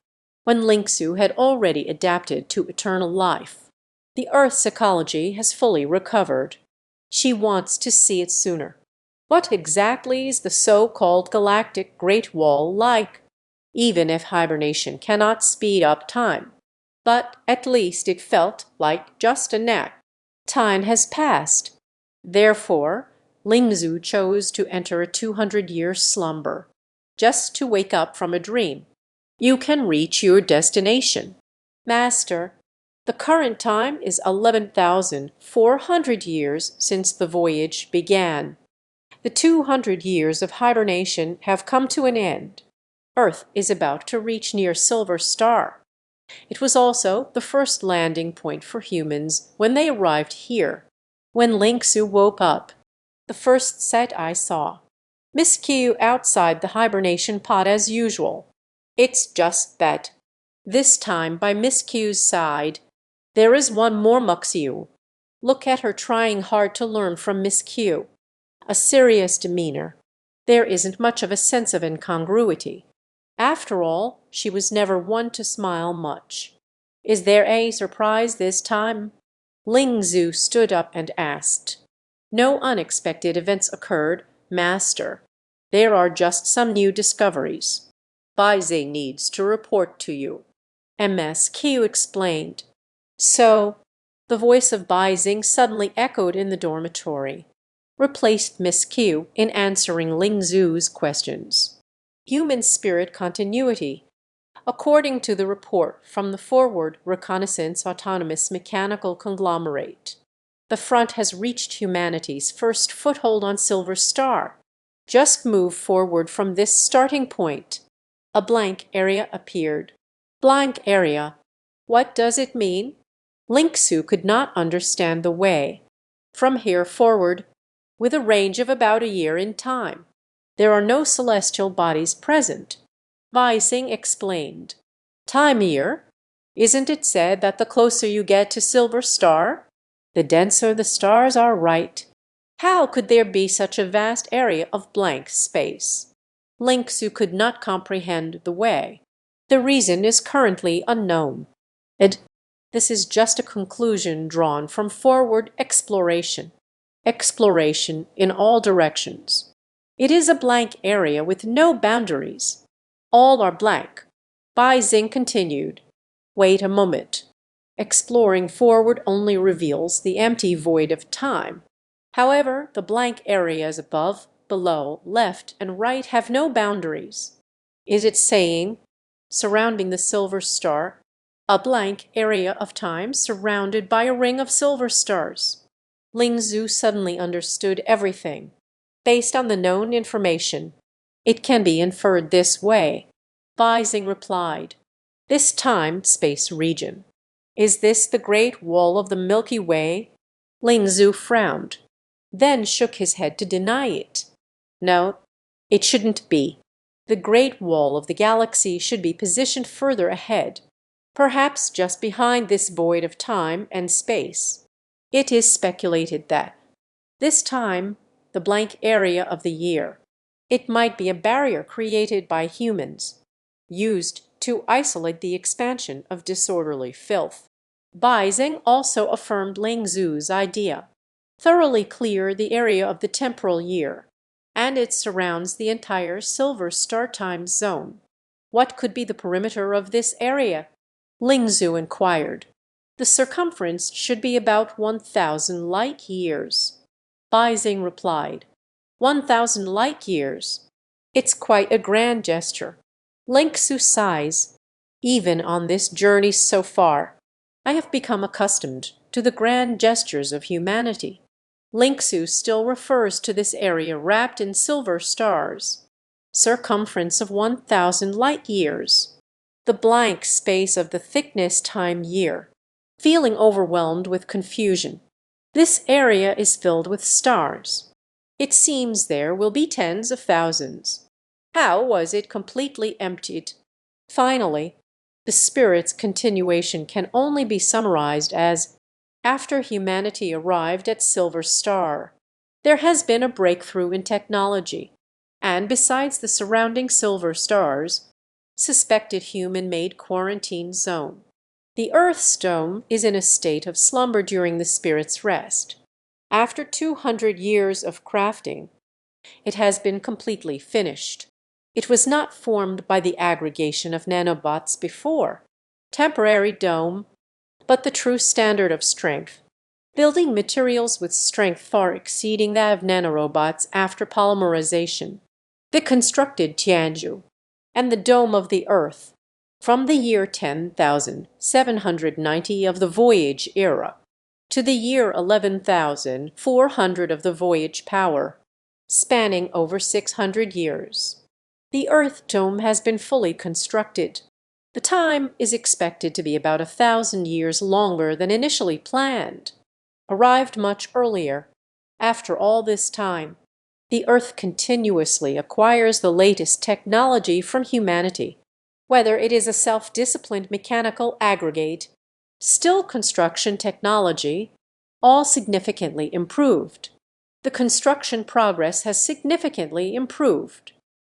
S1: when Ling Xu had already adapted to eternal life, the Earth's ecology has fully recovered. She wants to see it sooner. What exactly is the so-called galactic Great Wall like? Even if hibernation cannot speed up time. But at least it felt like just a nap. Time has passed. Therefore, Ling Zhu chose to enter a 200-year slumber, just to wake up from a dream. You can reach your destination. Master, the current time is 11,400 years since the voyage began. The 200 years of hibernation have come to an end. Earth is about to reach near Silver Star. It was also the first landing point for humans when they arrived here. When Ling Xu woke up, the first sight I saw, Miss Q outside the hibernation pod as usual. It's just that, this time by Miss Q's side, there is one more Muxiu. Look at her trying hard to learn from Miss Q. A serious demeanor. There isn't much of a sense of incongruity. After all, she was never one to smile much. Is there a surprise this time? Ling Zhu stood up and asked. No unexpected events occurred, Master. There are just some new discoveries. Baizing needs to report to you. MSQ explained. So, the voice of Baizing suddenly echoed in the dormitory, replaced Miss Q in answering Ling Zhu's questions. Human spirit continuity. According to the report from the Forward Reconnaissance Autonomous Mechanical Conglomerate, the front has reached humanity's first foothold on Silver Star. Just move forward from this starting point. A blank area appeared. Blank area. What does it mean? Lingsu could not understand the way. From here forward, with a range of about a year in time, there are no celestial bodies present. Weising explained. Time year? Isn't it said that the closer you get to Silver Star, the denser the stars are? Right. How could there be such a vast area of blank space? Lingsu could not comprehend the way. The reason is currently unknown. And this is just a conclusion drawn from forward exploration. Exploration in all directions. It is a blank area with no boundaries. All are blank. Weising continued. Wait a moment. Exploring forward only reveals the empty void of time. However, the blank areas above, below, left, and right have no boundaries. Is it saying, surrounding the silver star, a blank area of time surrounded by a ring of silver stars? Lingzhu suddenly understood everything. Based on the known information, it can be inferred this way. Weising replied, this time-space region. Is this the Great Wall of the Milky Way? Lingzhu frowned, then shook his head to deny it. No, it shouldn't be. The Great Wall of the galaxy should be positioned further ahead, perhaps just behind this void of time and space. It is speculated that this time, the blank area of the year, it might be a barrier created by humans, used to isolate the expansion of disorderly filth. Weising also affirmed Lingzhu's idea. Thoroughly clear the area of the temporal year, and it surrounds the entire silver star time zone. What could be the perimeter of this area? Lingzhu inquired. The circumference should be about 1,000 light years. Weising replied, 1,000 light years. It's quite a grand gesture. Lingzhu sighs. Even on this journey so far, I have become accustomed to the grand gestures of humanity. Lingzhu still refers to this area wrapped in silver stars. Circumference of 1,000 light years. The blank space of the thickness time year. Feeling overwhelmed with confusion. This area is filled with stars. It seems there will be tens of thousands. How was it completely emptied? Finally, the spirit's continuation can only be summarized as, after humanity arrived at Silver Star, there has been a breakthrough in technology, and besides the surrounding silver stars, suspected human-made quarantine zone. The Earth's dome is in a state of slumber during the spirit's rest. After 200 years of crafting, it has been completely finished. It was not formed by the aggregation of nanobots before. Temporary dome, but the true standard of strength. Building materials with strength far exceeding that of nanorobots after polymerization. The constructed Tianzhu and the dome of the Earth from the year 10,790 of the voyage era to the year 11,400 of the voyage power, spanning over 600 years. The Earth dome has been fully constructed. The time is expected to be about 1,000 years longer than initially planned. Arrived much earlier. After all this time, the Earth continuously acquires the latest technology from humanity, whether it is a self-disciplined mechanical aggregate, still construction technology, all significantly improved. The construction progress has significantly improved.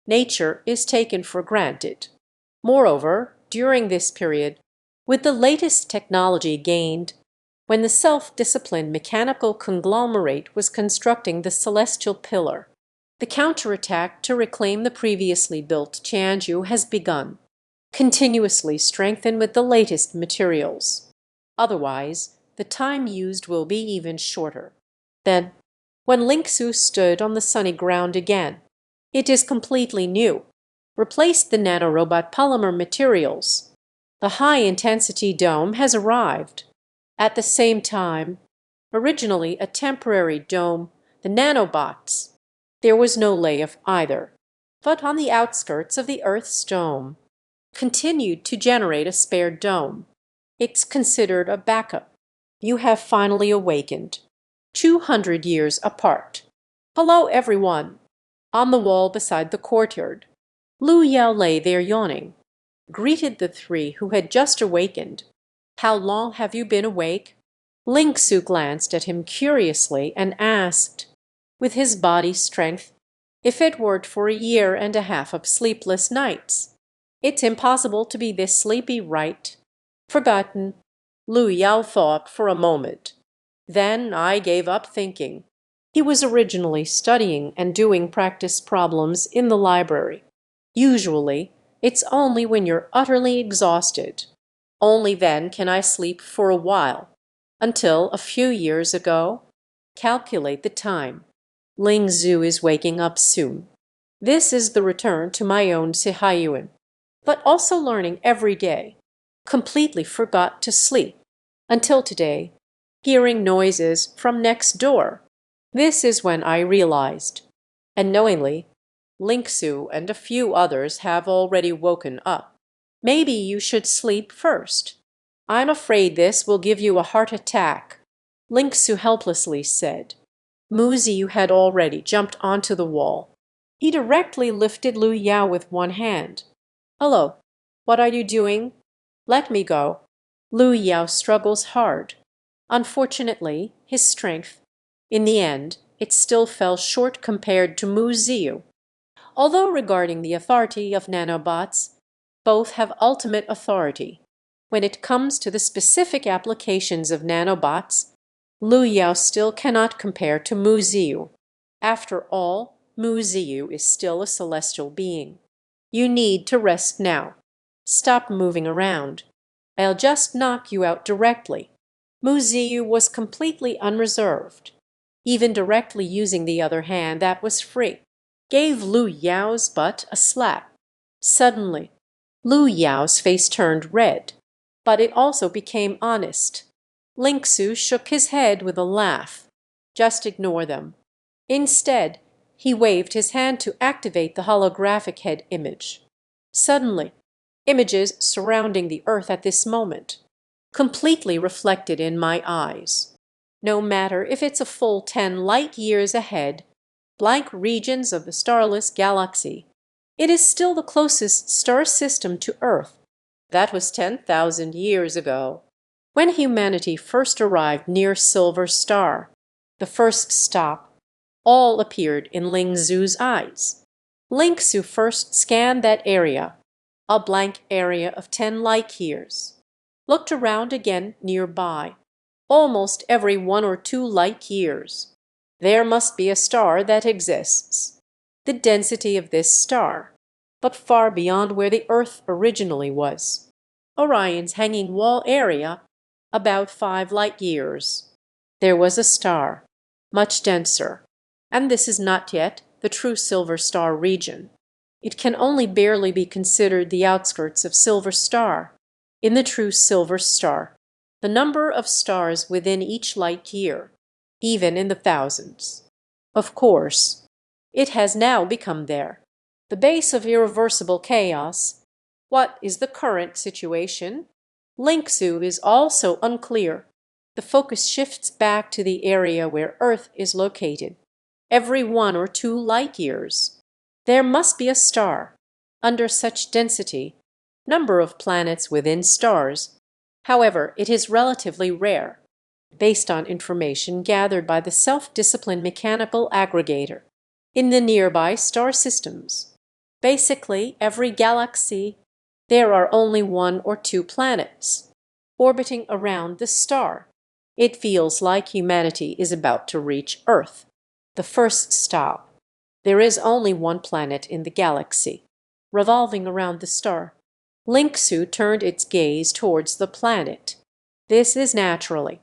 S1: Nature is taken for granted. Moreover, during this period, with the latest technology gained, when the self-disciplined mechanical conglomerate was constructing the celestial pillar, the counterattack to reclaim the previously built Tianzhu has begun, continuously strengthened with the latest materials. Otherwise, the time used will be even shorter. Then, when Lingzhu stood on the sunny ground again, it is completely new. Replaced the nanorobot polymer materials. The high-intensity dome has arrived. At the same time, originally a temporary dome, the nanobots. There was no lay of either, but on the outskirts of the Earth's dome, continued to generate a spare dome. It's considered a backup. you have finally awakened, 200 years apart. Hello, everyone. On the wall beside the courtyard, Lu Yao lay there yawning, greeted the three who had just awakened. How long have you been awake? Ling Su glanced at him curiously and asked, with his body strength, if it weren't for a year and a half of sleepless nights. It's impossible to be this sleepy, right? Forgotten. Lu Yao thought for a moment. Then I gave up thinking. He was originally studying and doing practice problems in the library. Usually, it's only when you're utterly exhausted. Only then can I sleep for a while. Until a few years ago. Calculate the time. Ling Zhu is waking up soon. This is the return to my own Sihayuan, but also learning every day. Completely forgot to sleep. Until today, hearing noises from next door. This is when I realized. And knowingly, Linksu and a few others have already woken up. Maybe you should sleep first. I'm afraid this will give you a heart attack, Linksu helplessly said. Mu Ziyu had already jumped onto the wall. He directly lifted Lu Yao with one hand. Hello, what are you doing? Let me go. Lu Yao struggles hard. Unfortunately, his strength, in the end, it still fell short compared to Mu Ziyu. Although regarding the authority of nanobots, both have ultimate authority. When it comes to the specific applications of nanobots, Lu Yao still cannot compare to Mu Ziyu. After all, Mu Ziyu is still a celestial being. You need to rest now. Stop moving around. I'll just knock you out directly. Mu Ziyu was completely unreserved. Even directly using the other hand that was free, gave Lu Yao's butt a slap. Suddenly, Lu Yao's face turned red, but it also became honest. Linksu shook his head with a laugh. Just ignore them. Instead, he waved his hand to activate the holographic head image. Suddenly, images surrounding the Earth at this moment, completely reflected in my eyes. No matter if it's a full 10 light years ahead, blank regions of the starless galaxy, it is still the closest star system to Earth. That was 10,000 years ago, when humanity first arrived near Silver Star, the first stop. All appeared in Ling Zu's eyes. Ling Zu first scanned that area, a blank area of 10 light years. Looked around again nearby, almost every 1 or 2 light years. There must be a star that exists. The density of this star, but far beyond where the Earth originally was. Orion's hanging wall area, about 5 light years. There was a star, much denser, and this is not yet the true Silver Star region. It can only barely be considered the outskirts of Silver Star. In the true Silver Star, the number of stars within each light year, even in the thousands. Of course, it has now become there, the base of irreversible chaos. What is the current situation? Linksu is also unclear. The focus shifts back to the area where Earth is located, every 1 or 2 light years. There must be a star, under such density, number of planets within stars. However, it is relatively rare, based on information gathered by the self-disciplined mechanical aggregator in the nearby star systems. Basically, every galaxy, there are only 1 or 2 planets orbiting around the star. It feels like humanity is about to reach Earth, the first stop. There is only 1 planet in the galaxy, revolving around the star. Linksu turned its gaze towards the planet. This is naturally.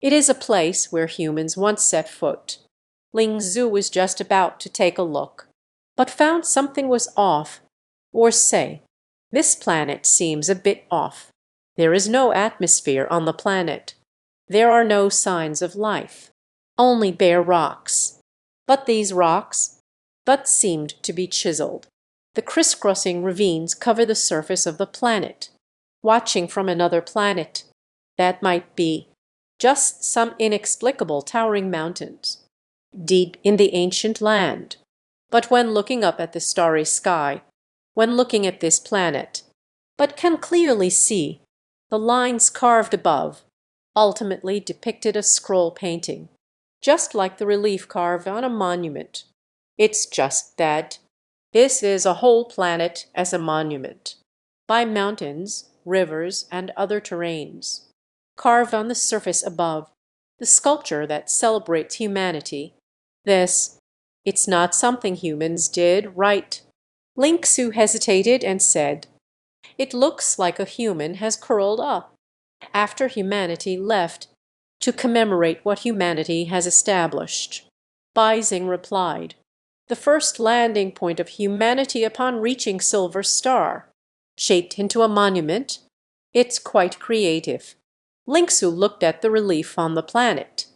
S1: It is a place where humans once set foot. Ling Zhu was just about to take a look, but found something was off. Or say, this planet seems a bit off. There is no atmosphere on the planet. There are no signs of life, only bare rocks. But these rocks seemed to be chiseled. The crisscrossing ravines cover the surface of the planet. Watching from another planet, that might be just some inexplicable towering mountains, deep in the ancient land. But when looking up at the starry sky, when looking at this planet, but can clearly see the lines carved above, ultimately depicted a scroll painting, just like the relief carved on a monument. It's just that this is a whole planet as a monument, by mountains, rivers, and other terrains, carved on the surface above, the sculpture that celebrates humanity. This, it's not something humans did, right? Lingsu hesitated and said, "It looks like a human has curled up after humanity left to commemorate what humanity has established." Bising replied, "The first landing point of humanity upon reaching Silver Star, shaped into a monument. It's quite creative." Lingsu looked at the relief on the planet,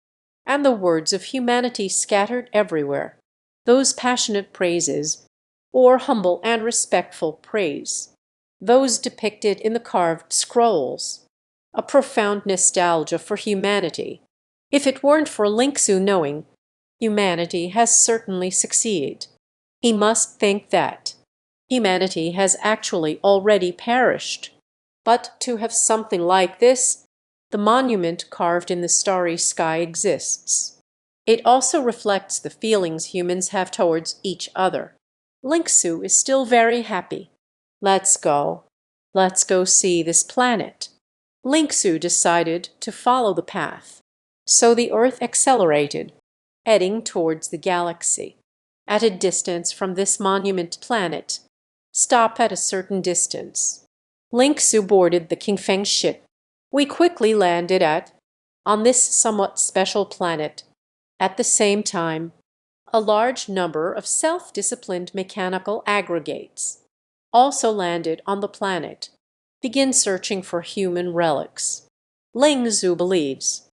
S1: and the words of humanity scattered everywhere, those passionate praises, or humble and respectful praise, those depicted in the carved scrolls, a profound nostalgia for humanity. If it weren't for Lingsu knowing humanity has certainly succeeded, he must think that humanity has actually already perished. But to have something like this, the monument carved in the starry sky exists. It also reflects the feelings humans have towards each other. Lingsu is still very happy. Let's go. Let's go see this planet. Lingsu decided to follow the path. So the Earth accelerated, heading towards the galaxy. At a distance from this monument planet, stop at a certain distance. Lingsu boarded the Qingfeng ship. We quickly landed on this somewhat special planet. At the same time, a large number of self-disciplined mechanical aggregates also landed on the planet, begin searching for human relics. Lingsu believes,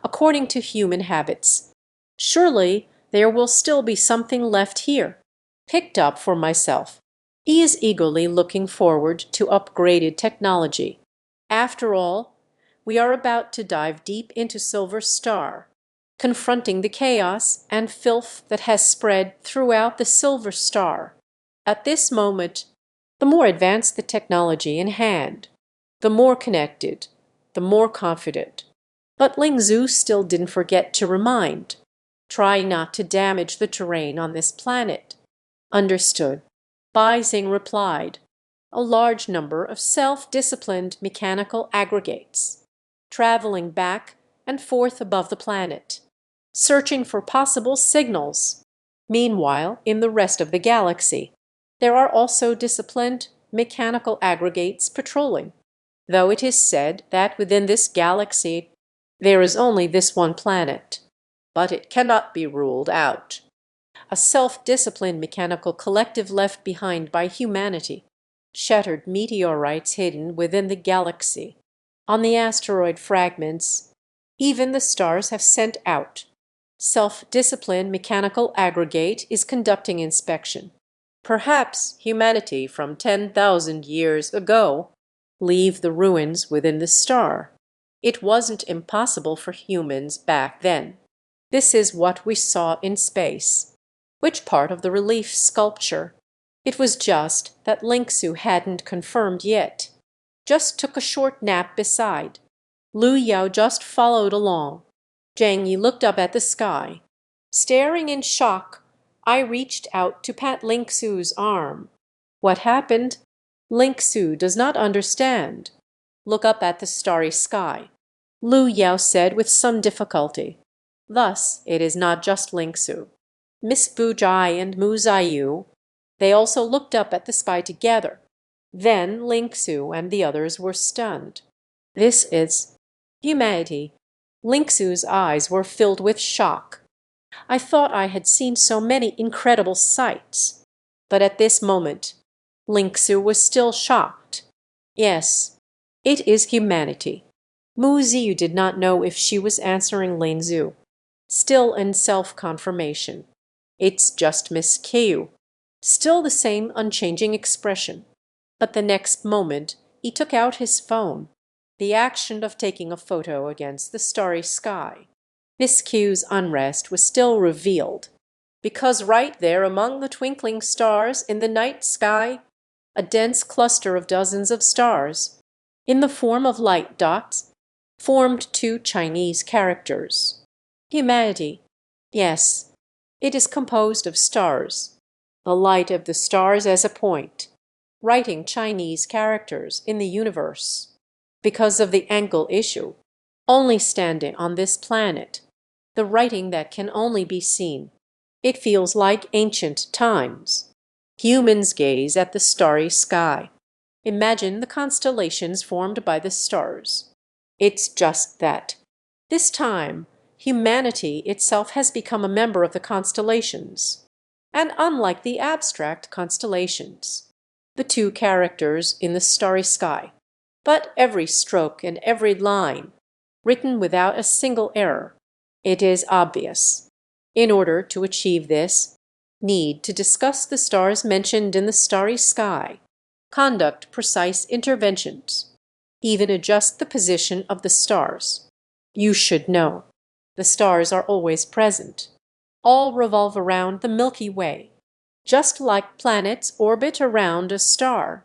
S1: according to human habits, surely there will still be something left here, picked up for myself. He is eagerly looking forward to upgraded technology. After all, we are about to dive deep into Silver Star, confronting the chaos and filth that has spread throughout the Silver Star. At this moment, the more advanced the technology in hand, the more connected, the more confident. But Lingzu still didn't forget to remind, try not to damage the terrain on this planet. Understood. Bising replied, a large number of self-disciplined mechanical aggregates, traveling back and forth above the planet, searching for possible signals. Meanwhile, in the rest of the galaxy, there are also disciplined mechanical aggregates patrolling, though it is said that within this galaxy there is only this one planet. But it cannot be ruled out. A self-disciplined mechanical collective left behind by humanity, shattered meteorites hidden within the galaxy. On the asteroid fragments, even the stars have sent out. Self-disciplined mechanical aggregate is conducting inspection. Perhaps humanity from 10,000 years ago leave the ruins within the star. It wasn't impossible for humans back then. This is what we saw in space. Which part of the relief sculpture? It was just that Lingsu hadn't confirmed yet. Just took a short nap beside. Lu Yao just followed along. Zhang Yi looked up at the sky. Staring in shock, I reached out to pat Lingsu's arm. What happened? Lingsu does not understand. Look up at the starry sky, Lu Yao said with some difficulty. Thus, it is not just Lingsu. Miss Bu Jai and Mu Ziyu, they also looked up at the sky together. Then Lingsu and the others were stunned. This is humanity. Lingsu's eyes were filled with shock. I thought I had seen so many incredible sights. But at this moment, Lingsu was still shocked. Yes, it is humanity. Mu Ziyu did not know if she was answering Lingzu, still in self-confirmation. It's just Miss Kyu. Still the same unchanging expression. But the next moment, he took out his phone. the action of taking a photo against the starry sky. This cue's unrest was still revealed, because right there among the twinkling stars in the night sky, a dense cluster of dozens of stars, in the form of light dots, formed two Chinese characters. Humanity. Yes, it is composed of stars, the light of the stars as a point, writing Chinese characters in the universe. Because of the angle issue, only standing on this planet, the writing that can only be seen, it feels like ancient times. Humans gaze at the starry sky. Imagine the constellations formed by the stars. It's just that. This time, humanity itself has become a member of the constellations. And unlike the abstract constellations, the two characters in the starry sky, but every stroke and every line, written without a single error, it is obvious. In order to achieve this, need to discuss the stars mentioned in the starry sky, conduct precise interventions, even adjust the position of the stars. You should know, the stars are always present. All revolve around the Milky Way, just like planets orbit around a star,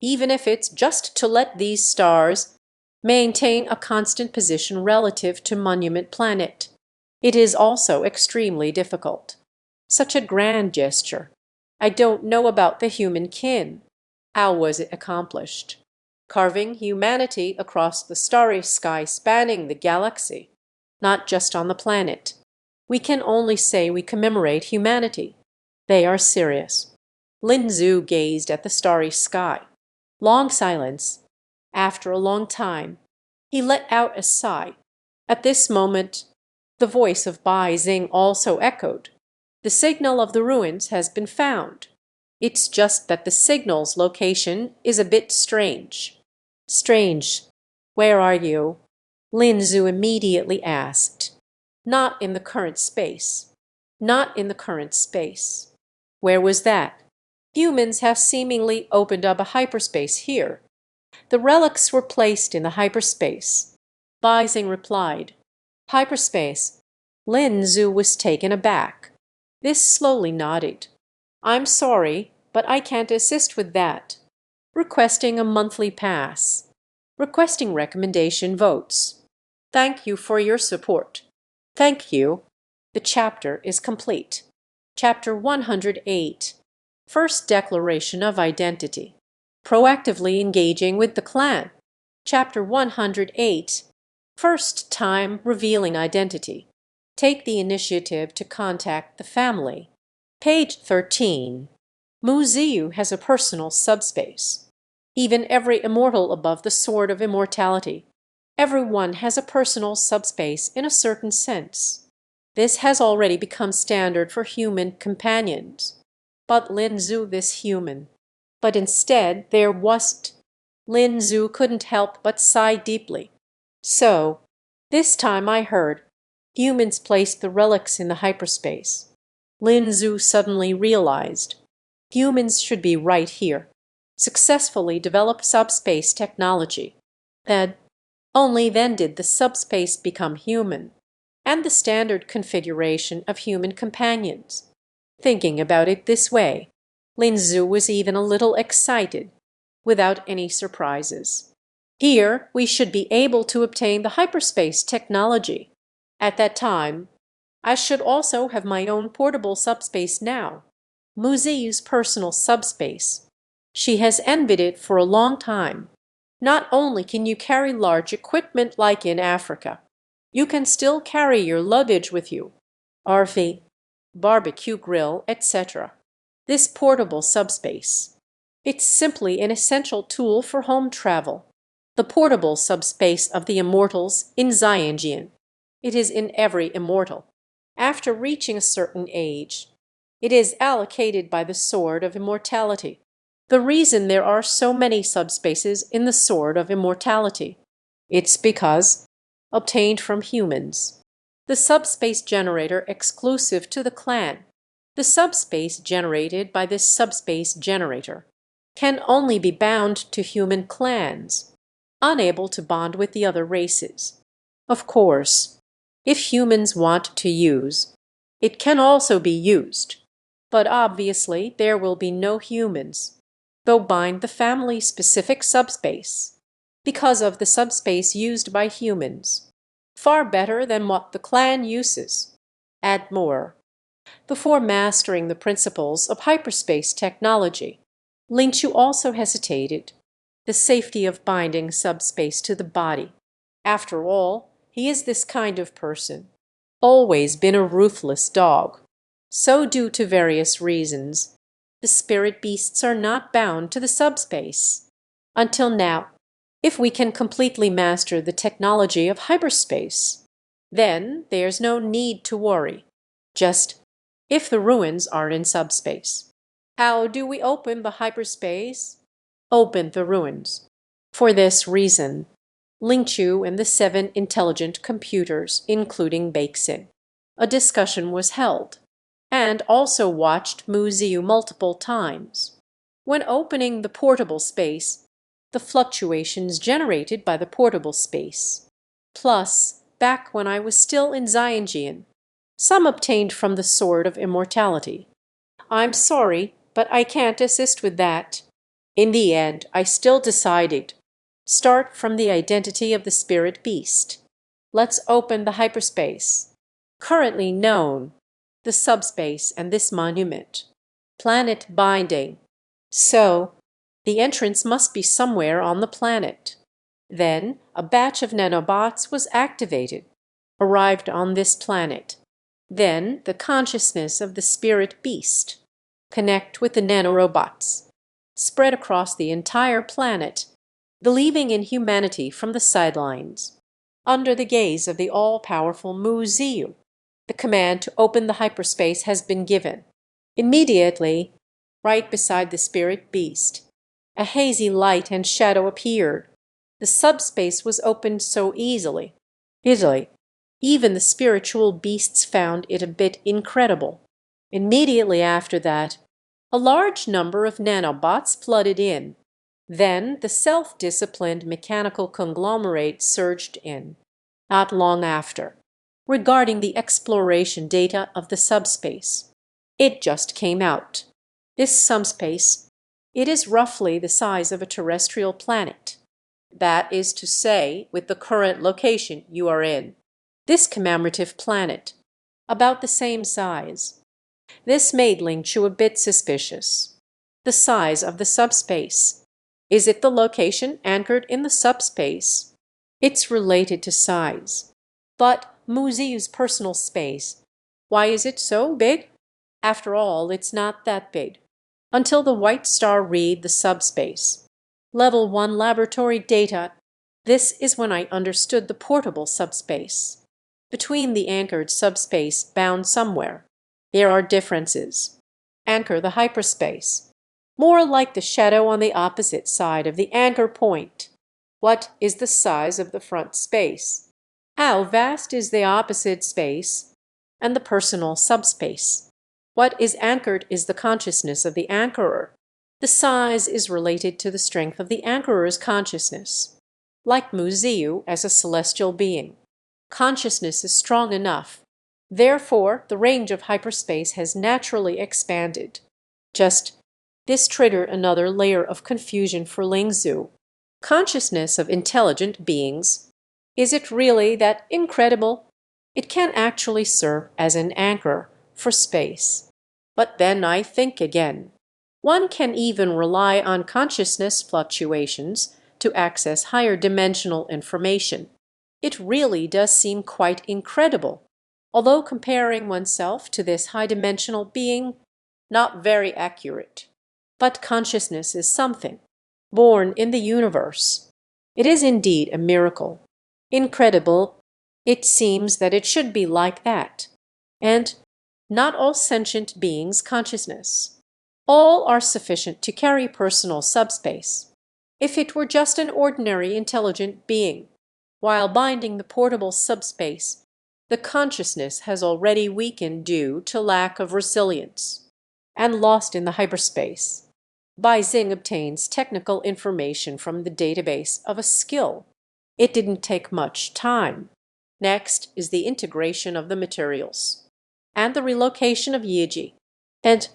S1: even if it's just to let these stars maintain a constant position relative to Monument Planet. It is also extremely difficult. Such a grand gesture. I don't know about the human kin. How was it accomplished? Carving humanity across the starry sky spanning the galaxy, not just on the planet. We can only say we commemorate humanity. They are serious. Lin Zhu gazed at the starry sky. Long silence. After a long time, he let out a sigh. At this moment, the voice of Bai Xing also echoed. The signal of the ruins has been found. It's just that the signal's location is a bit strange. Strange. Where are you? Lin Zhu immediately asked. Not in the current space. Not in the current space. Where was that? Humans have seemingly opened up a hyperspace here. The relics were placed in the hyperspace. Bai Xing replied. Hyperspace. Lin Zhu was taken aback. This slowly nodded. I'm sorry, but I can't assist with that. Requesting a monthly pass. Requesting recommendation votes. Thank you for your support. Thank you. The chapter is complete. Chapter 108. First Declaration of Identity. Proactively engaging with the clan. Chapter 108. First time revealing identity. Take the initiative to contact the family. Page 13. Mu Ziyu has a personal subspace. Even every immortal above the sword of immortality. Everyone has a personal subspace in a certain sense. This has already become standard for human companions. But Lin Zhu this human. But instead there wasn't. Lin Zhu couldn't help but sigh deeply. So, this time I heard, humans placed the relics in the hyperspace. Lin Zhu suddenly realized, humans should be right here. Successfully develop subspace technology. Then, only then did the subspace become human, and the standard configuration of human companions. Thinking about it this way, Lin Zhu was even a little excited, without any surprises. Here, we should be able to obtain the hyperspace technology. At that time, I should also have my own portable subspace now, Mu Ziyu's personal subspace. She has envied it for a long time. Not only can you carry large equipment like in Africa, you can still carry your luggage with you, RV, barbecue grill, etc. This portable subspace. It's simply an essential tool for home travel. The portable subspace of the immortals in Xianjian. It is in every immortal. After reaching a certain age, it is allocated by the Sword of Immortality. The reason there are so many subspaces in the Sword of Immortality, it's because obtained from humans. The subspace generator exclusive to the clan. The subspace generated by this subspace generator can only be bound to human clans. unable to bond with the other races. Of course, if humans want to use, it can also be used, but obviously there will be no humans, though bind the family-specific subspace, because of the subspace used by humans, far better than what the clan uses. Add more. Before mastering the principles of hyperspace technology, Ling Chu also hesitated. The safety of binding subspace to the body. After all, he is this kind of person. Always been a ruthless dog. So due to various reasons, the spirit beasts are not bound to the subspace. Until now, if we can completely master the technology of hyperspace, then there's no need to worry. Just if the ruins are in subspace. How do we open the hyperspace? Open the ruins. For this reason, Ling Chu and the 7 intelligent computers, including Beixin, a discussion was held, and also watched Mu Ziyu multiple times. When opening the portable space, the fluctuations generated by the portable space, plus, back when I was still in Xianjian, some obtained from the Sword of Immortality. I'm sorry, but I can't assist with that. In the end, I still decided. Start from the identity of the spirit beast. Let's open the hyperspace. Currently known, the subspace and this monument. Planet binding. So, the entrance must be somewhere on the planet. Then, a batch of nanobots was activated, arrived on this planet. Then, the consciousness of the spirit beast. Connect with the nanorobots. Spread across the entire planet, believing in humanity from the sidelines. Under the gaze of the all-powerful Mu Ziyu, the command to open the hyperspace has been given. Immediately, right beside the spirit beast, a hazy light and shadow appeared. The subspace was opened so easily. Even the spiritual beasts found it a bit incredible. Immediately after that, a large number of nanobots flooded in. Then the self-disciplined mechanical conglomerate surged in, not long after, regarding the exploration data of the subspace. It just came out. This subspace, it is roughly the size of a terrestrial planet. That is to say, with the current location you are in. This commemorative planet, about the same size. This made Ling Chu a bit suspicious. The size of the subspace. Is it the location anchored in the subspace? It's related to size. But Mu Ziyu's personal space, why is it so big? After all, it's not that big. Until the white star read the subspace. Level 1 laboratory data. This is when I understood the portable subspace. Between the anchored subspace bound somewhere, there are differences. Anchor the hyperspace. More like the shadow on the opposite side of the anchor point. What is the size of the front space? How vast is the opposite space? And the personal subspace. What is anchored is the consciousness of the anchorer. The size is related to the strength of the anchorer's consciousness. Like Mu Ziyu as a celestial being. Consciousness is strong enough. Therefore, the range of hyperspace has naturally expanded. Just this triggered another layer of confusion for Ling Zhu. Consciousness of intelligent beings. Is it really that incredible? It can actually serve as an anchor for space. But then I think again. One can even rely on consciousness fluctuations to access higher dimensional information. It really does seem quite incredible, although comparing oneself to this high-dimensional being, not very accurate. But consciousness is something, born in the universe. It is indeed a miracle. Incredible. It seems that it should be like that. And not all sentient beings' consciousness. All are sufficient to carry personal subspace. If it were just an ordinary intelligent being, while binding the portable subspace, the consciousness has already weakened due to lack of resilience, and lost in the hyperspace. Beijing obtains technical information from the database of a skill. It didn't take much time. Next is the integration of the materials and the relocation of Yiji. And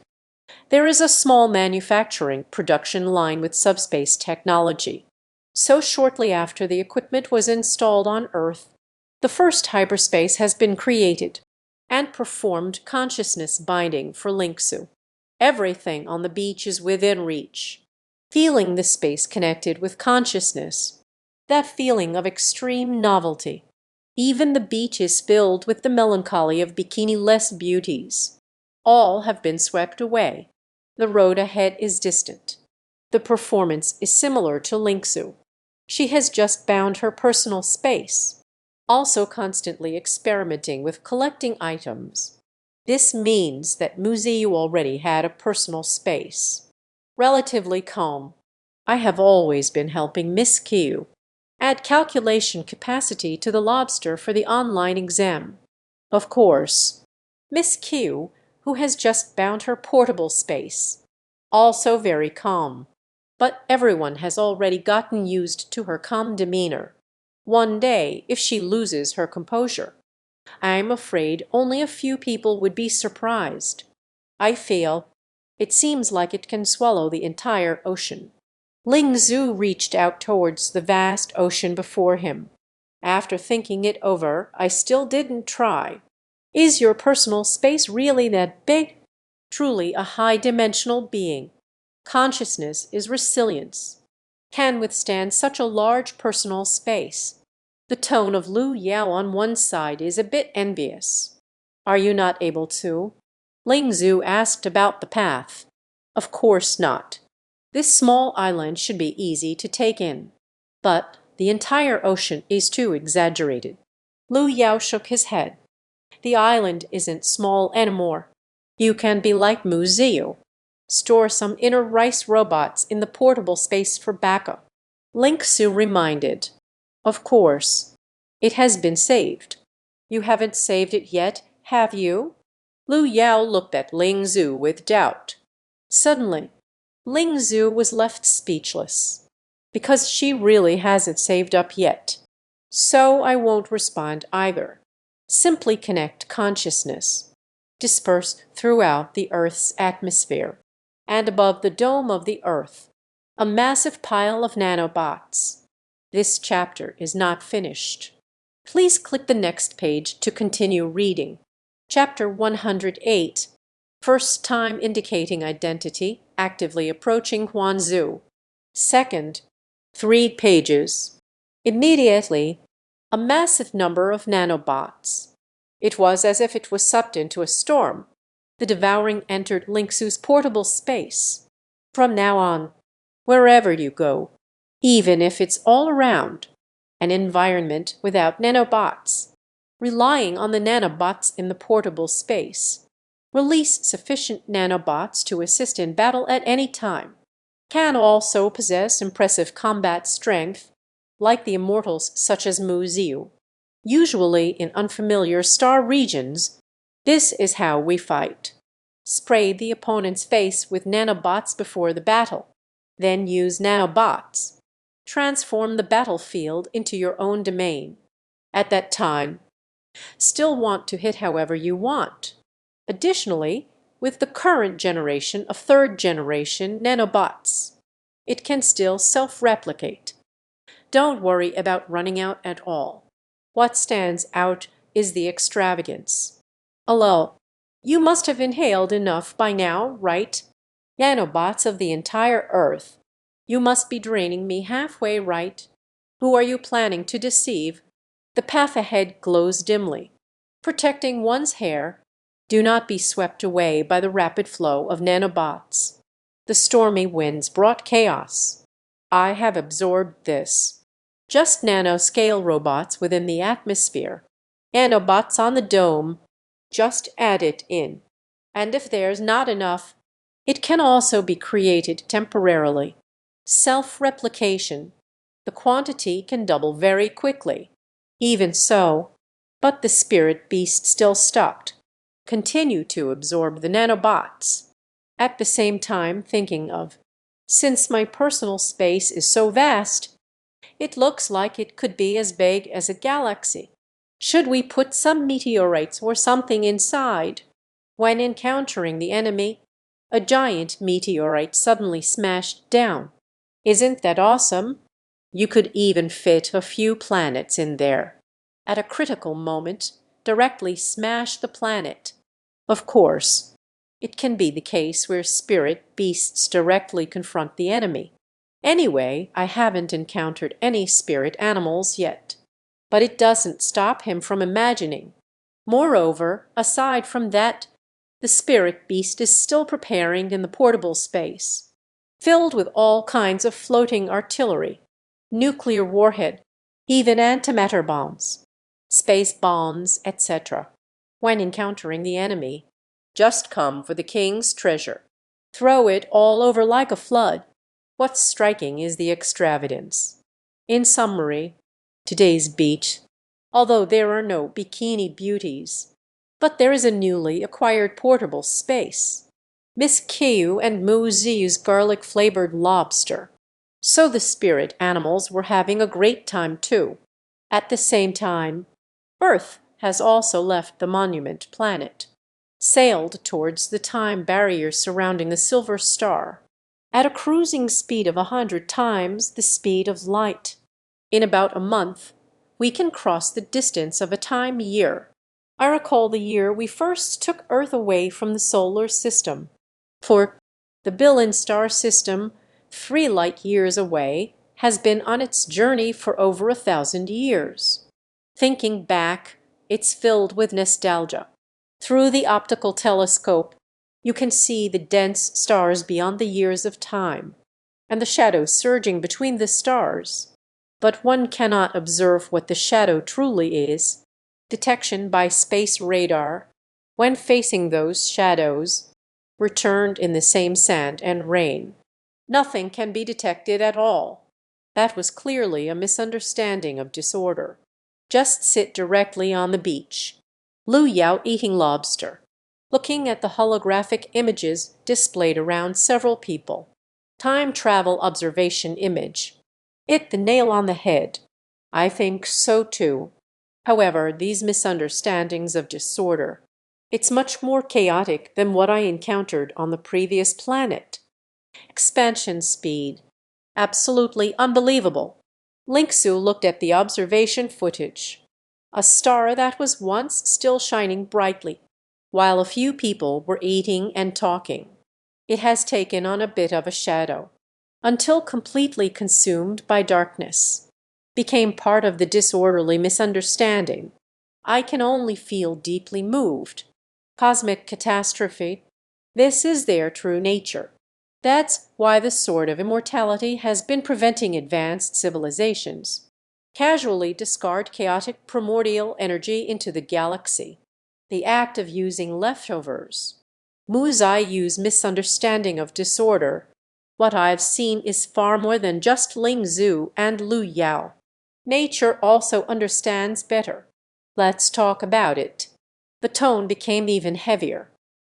S1: there is a small manufacturing production line with subspace technology. So shortly after the equipment was installed on Earth, the first hyperspace has been created and performed consciousness binding for Lingsu. Everything on the beach is within reach. Feeling the space connected with consciousness, that feeling of extreme novelty. Even the beach is filled with the melancholy of bikini-less beauties. All have been swept away. The road ahead is distant. The performance is similar to Lingsu. She has just bound her personal space, also constantly experimenting with collecting items. This means that Muziu already had a personal space. Relatively calm. I have always been helping Miss Q add calculation capacity to the lobster for the online exam. Of course, Miss Q, who has just bound her portable space, also very calm. But everyone has already gotten used to her calm demeanor. One day, if she loses her composure, I'm afraid only a few people would be surprised. I feel it seems like it can swallow the entire ocean. Ling Zhu reached out towards the vast ocean before him. After thinking it over, I still didn't try. Is your personal space really that big? Truly a high-dimensional being. Consciousness is resilience. Can withstand such a large personal space. The tone of Lu Yao on one side is a bit envious. Are you not able to? Ling Zhu asked about the path. Of course not. This small island should be easy to take in. But the entire ocean is too exaggerated. Lu Yao shook his head. The island isn't small anymore. You can be like Muziu. Store some inner rice robots in the portable space for backup. Lingsu reminded. Of course. It has been saved. You haven't saved it yet, have you? Lu Yao looked at Ling Zhu with doubt. Suddenly, Ling Zhu was left speechless. Because she really hasn't saved up yet. So I won't respond either. Simply connect consciousness. Disperse throughout the Earth's atmosphere. And above the dome of the Earth, a massive pile of nanobots. This chapter is not finished. Please click the next page to continue reading. Chapter 108, First Time Indicating Identity, Actively Approaching Huanzhou. Second, 3 pages. Immediately, a massive number of nanobots. It was as if it was sucked into a storm. The devouring entered Lingsu's portable space. From now on, wherever you go, even if it's all around, an environment without nanobots, relying on the nanobots in the portable space. Release sufficient nanobots to assist in battle at any time. Can also possess impressive combat strength, like the immortals such as Mu Ziu. Usually in unfamiliar star regions, this is how we fight. Spray the opponent's face with nanobots before the battle. Then use nanobots. Transform the battlefield into your own domain. At that time, still want to hit however you want. Additionally, with the current generation of third-generation nanobots, it can still self-replicate. Don't worry about running out at all. What stands out is the extravagance. Hello, you must have inhaled enough by now, right? Nanobots of the entire Earth. You must be draining me halfway, right? Who are you planning to deceive? The path ahead glows dimly. Protecting one's hair, do not be swept away by the rapid flow of nanobots. The stormy winds brought chaos. I have absorbed this. Just nanoscale robots within the atmosphere. Nanobots on the dome. Just add it in. And if there's not enough, it can also be created temporarily. Self-replication. The quantity can double very quickly. Even so, but the spirit beast still stopped. Continue to absorb the nanobots. At the same time thinking of Since my personal space is so vast, it looks like it could be as big as a galaxy. Should we put some meteorites or something inside? When encountering the enemy, a giant meteorite suddenly smashed down. Isn't that awesome? You could even fit a few planets in there. At a critical moment, directly smash the planet. Of course, it can be the case where spirit beasts directly confront the enemy. Anyway, I haven't encountered any spirit animals yet. But it doesn't stop him from imagining. Moreover, aside from that, the spirit beast is still preparing in the portable space, filled with all kinds of floating artillery, nuclear warhead, even antimatter bombs, space bombs, etc. When encountering the enemy, just come for the king's treasure. Throw it all over like a flood. What's striking is the extravagance. In summary, today's beach, although there are no bikini beauties, but there is a newly acquired portable space. Miss Kiu and Moo Zi's garlic-flavored lobster. So the spirit animals were having a great time too. At the same time, Earth has also left the monument planet, sailed towards the time barrier surrounding the silver star, at a cruising speed of 100 times the speed of light. In about a month, we can cross the distance of a time year. I recall the year we first took Earth away from the solar system. For the Billion Star System, 3 light years away, has been on its journey for over 1,000 years. Thinking back, it's filled with nostalgia. Through the optical telescope, you can see the dense stars beyond the years of time, and the shadows surging between the stars. But one cannot observe what the shadow truly is. Detection by space radar, when facing those shadows, returned in the same sand and rain. Nothing can be detected at all. That was clearly a misunderstanding of disorder. Just sit directly on the beach. Lu Yao eating lobster, looking at the holographic images displayed around several people. Time travel observation image. Hit the nail on the head. I think so too. However, these misunderstandings of disorder, it's much more chaotic than what I encountered on the previous planet. Expansion speed. Absolutely unbelievable. Lingsu looked at the observation footage. A star that was once still shining brightly, while a few people were eating and talking. It has taken on a bit of a shadow, until completely consumed by darkness. Became part of the disorderly misunderstanding. I can only feel deeply moved. Cosmic catastrophe. This is their true nature. That's why the sword of immortality has been preventing advanced civilizations. Casually discard chaotic primordial energy into the galaxy. The act of using leftovers. Mu Ziyu's misunderstanding of disorder. What I've seen is far more than just Ling Zhu and Lu Yao. Nature also understands better. Let's talk about it. The tone became even heavier.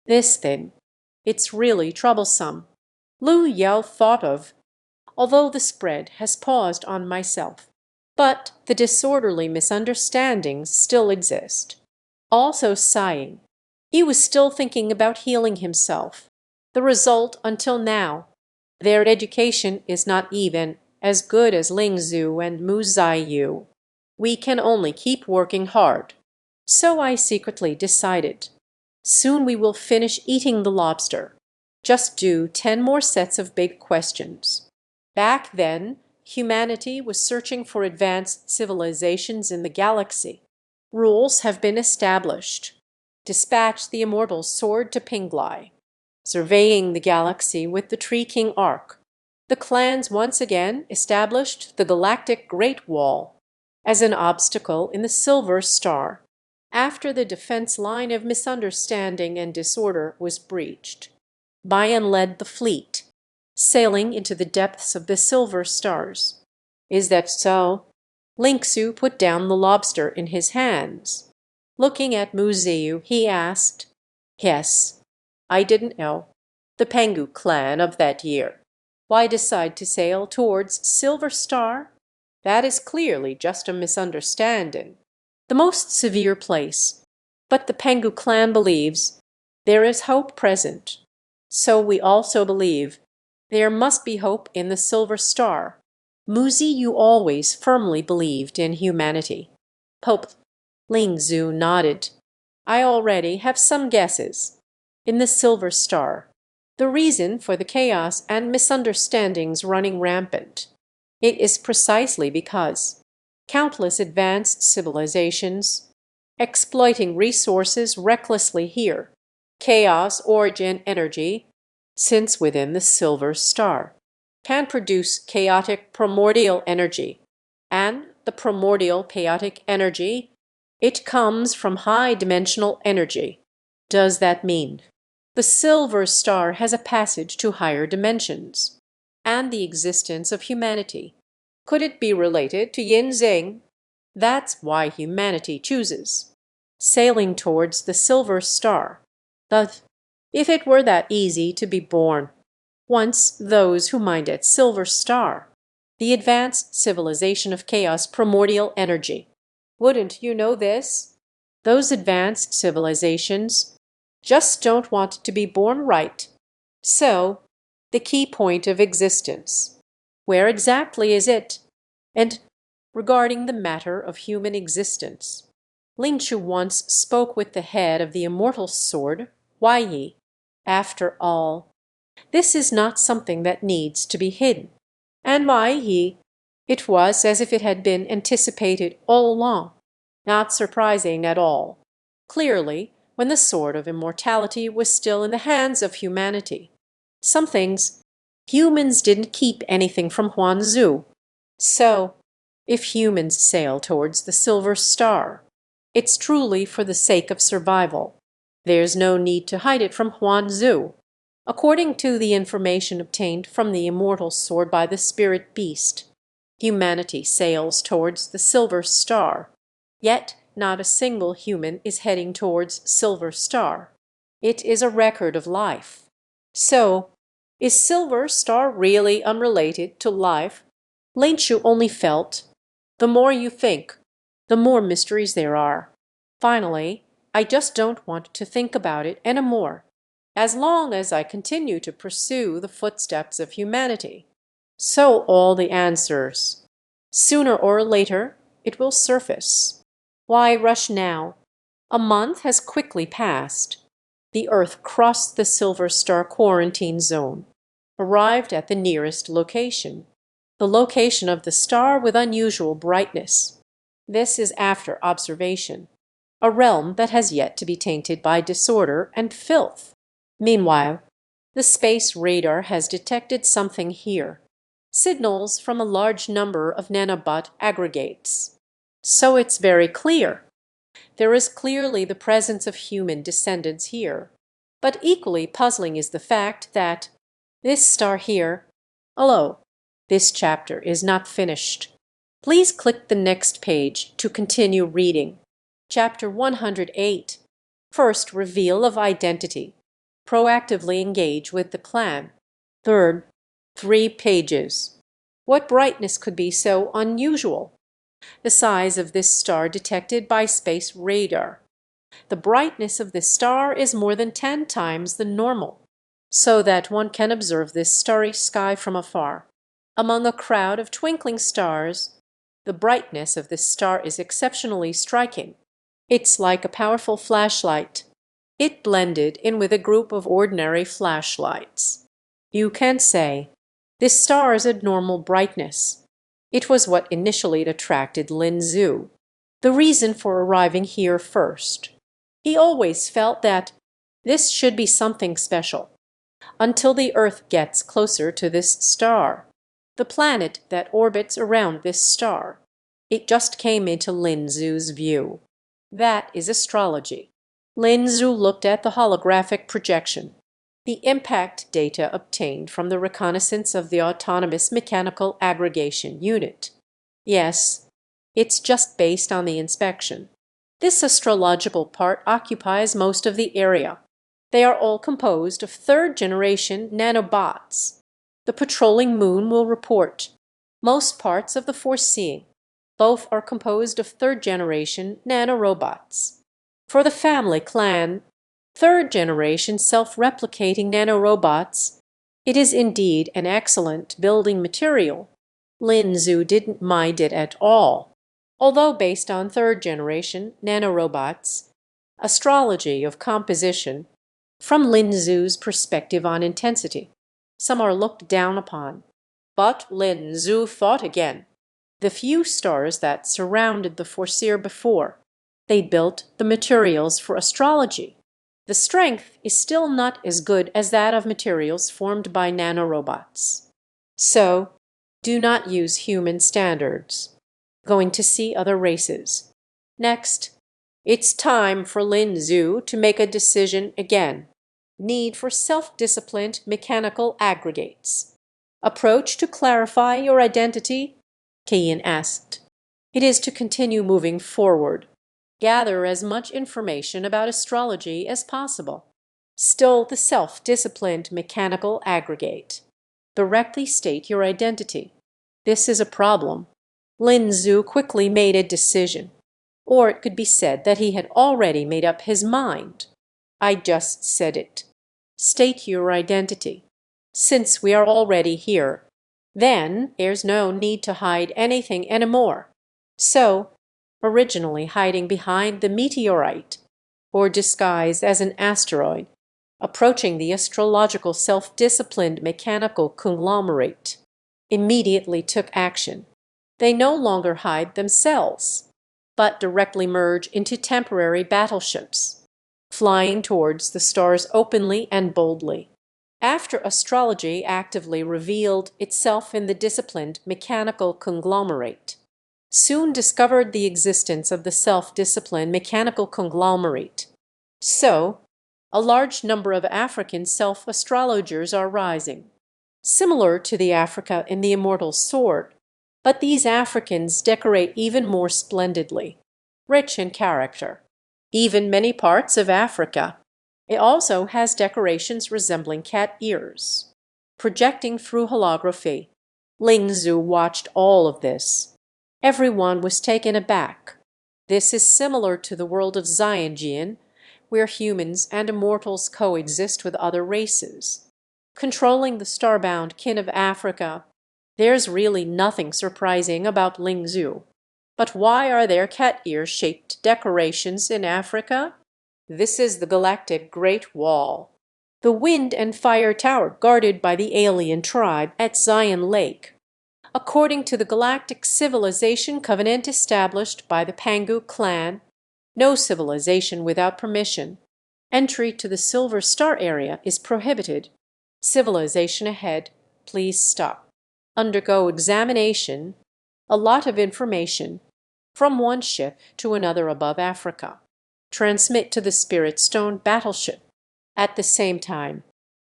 S1: This thing, it's really troublesome. Lu Yao thought of, although the spread has paused on myself. But the disorderly misunderstandings still exist. Also sighing. He was still thinking about healing himself. The result until now, their education is not even as good as Ling Zhu and Mu Ziyu. We can only keep working hard. So I secretly decided. Soon we will finish eating the lobster. Just do 10 more sets of big questions. Back then, humanity was searching for advanced civilizations in the galaxy. Rules have been established. Dispatch the immortal sword to Pinglai. Surveying the galaxy with the Tree King Arc. The clans once again established the Galactic Great Wall as an obstacle in the Silver Star, after the defense line of misunderstanding and disorder was breached. Bayan led the fleet, sailing into the depths of the Silver Stars. Is that so? Lingsu put down the lobster in his hands. Looking at Mu Ziyu, he asked, Yes, I didn't know. The Pengu clan of that year. Why decide to sail towards Silver Star? That is clearly just a misunderstanding. The most severe place. But the Pengu clan believes there is hope present. So we also believe there must be hope in the Silver Star. Muzi, you always firmly believed in humanity. Pope Ling Zhu nodded. I already have some guesses. In the Silver Star, the reason for the chaos and misunderstandings running rampant. It is precisely because countless advanced civilizations exploiting resources recklessly here, chaos origin energy, since within the Silver Star, can produce chaotic primordial energy, and the primordial chaotic energy, it comes from high dimensional energy. Does that mean the Silver Star has a passage to higher dimensions, and the existence of humanity? Could it be related to Yin Zeng? That's why humanity chooses sailing towards the Silver Star. But if it were that easy to be born, once those who mined at Silver Star, the advanced civilization of chaos primordial energy, wouldn't you know this? Those advanced civilizations just don't want to be born right. So, the key point of existence. Where exactly is it? And regarding the matter of human existence, Ling Chu once spoke with the head of the immortal sword, Wai Yi. After all, this is not something that needs to be hidden. And Wai Yi, it was as if it had been anticipated all along. Not surprising at all. Clearly, when the sword of immortality was still in the hands of humanity. Some things, humans didn't keep anything from Huanzhou. So, if humans sail towards the Silver Star, it's truly for the sake of survival. There's no need to hide it from Huanzhou. According to the information obtained from the immortal sword by the spirit beast, humanity sails towards the Silver Star. Yet not a single human is heading towards Silver Star. It is a record of life. So, is Silver Star really unrelated to life? Lin Shu only felt, the more you think, the more mysteries there are. Finally, I just don't want to think about it anymore, as long as I continue to pursue the footsteps of humanity. So all the answers. Sooner or later, it will surface. Why rush now? A month has quickly passed. The Earth crossed the Silver Star quarantine zone, arrived at the nearest location, the location of the star with unusual brightness. This is after observation, a realm that has yet to be tainted by disorder and filth. Meanwhile, the space radar has detected something here, signals from a large number of nanobot aggregates. So it's very clear. There is clearly the presence of human descendants here. But equally puzzling is the fact that this star here, hello, this chapter is not finished. Please click the next page to continue reading. Chapter 108. First, reveal of identity. Proactively engage with the clan. Third, 3 pages. What brightness could be so unusual? The size of this star detected by space radar. The brightness of this star is more than 10 times the normal, so that one can observe this starry sky from afar. Among a crowd of twinkling stars, the brightness of this star is exceptionally striking. It's like a powerful flashlight. It blended in with a group of ordinary flashlights. You can say, this star is a normal brightness. It was what initially attracted Lin Zhu, the reason for arriving here first. He always felt that this should be something special, until the Earth gets closer to this star, the planet that orbits around this star. It just came into Lin Zhu's view. That is astrology. Lin Zhu looked at the holographic projection, the impact data obtained from the reconnaissance of the Autonomous Mechanical Aggregation Unit. Yes, it's just based on the inspection. This astrological part occupies most of the area. They are all composed of third-generation nanobots. The patrolling moon will report most parts of the foreseeing. Both are composed of third-generation nanorobots. For the family clan, third-generation self-replicating nanorobots, it is indeed an excellent building material. Lin Zhu didn't mind it at all. Although based on third-generation nanorobots, astrology of composition, from Lin Zhu's perspective on intensity, some are looked down upon. But Lin Zhu thought again. The few stars that surrounded the Foreseer before, they built the materials for astrology. The strength is still not as good as that of materials formed by nanorobots. So, do not use human standards. Going to see other races. Next, it's time for Lin Zhu to make a decision again. Need for self-disciplined mechanical aggregates. Approach to clarify your identity? Kian asked. It is to continue moving forward. Gather as much information about astrology as possible. Still the self-disciplined mechanical aggregate. Directly state your identity. This is a problem. Lin Zhu quickly made a decision. Or it could be said that he had already made up his mind. I just said it. State your identity. Since we are already here, then there's no need to hide anything anymore. So, originally hiding behind the meteorite, or disguised as an asteroid, approaching the astrological self-disciplined mechanical conglomerate, immediately took action. They no longer hide themselves, but directly merge into temporary battleships, flying towards the stars openly and boldly. After astrology actively revealed itself in the disciplined mechanical conglomerate, soon discovered the existence of the self-disciplined mechanical conglomerate. So, a large number of African self-astrologers are rising, similar to the Africa in the Immortal Sword, but these Africans decorate even more splendidly, rich in character. Even many parts of Africa, it also has decorations resembling cat ears. Projecting through holography, Ling Zhu watched all of this. Everyone was taken aback. This is similar to the world of Xianjian, where humans and immortals coexist with other races. Controlling the starbound kin of Africa, there's really nothing surprising about Ling Zhu. But why are there cat ear-shaped decorations in Africa? This is the Galactic Great Wall, the wind and fire tower guarded by the alien tribe at Zion Lake. According to the Galactic Civilization Covenant established by the Pangu clan, no civilization without permission. Entry to the Silver Star area is prohibited. Civilization ahead, please stop. Undergo examination, a lot of information, from one ship to another above Africa. Transmit to the Spirit Stone battleship. At the same time,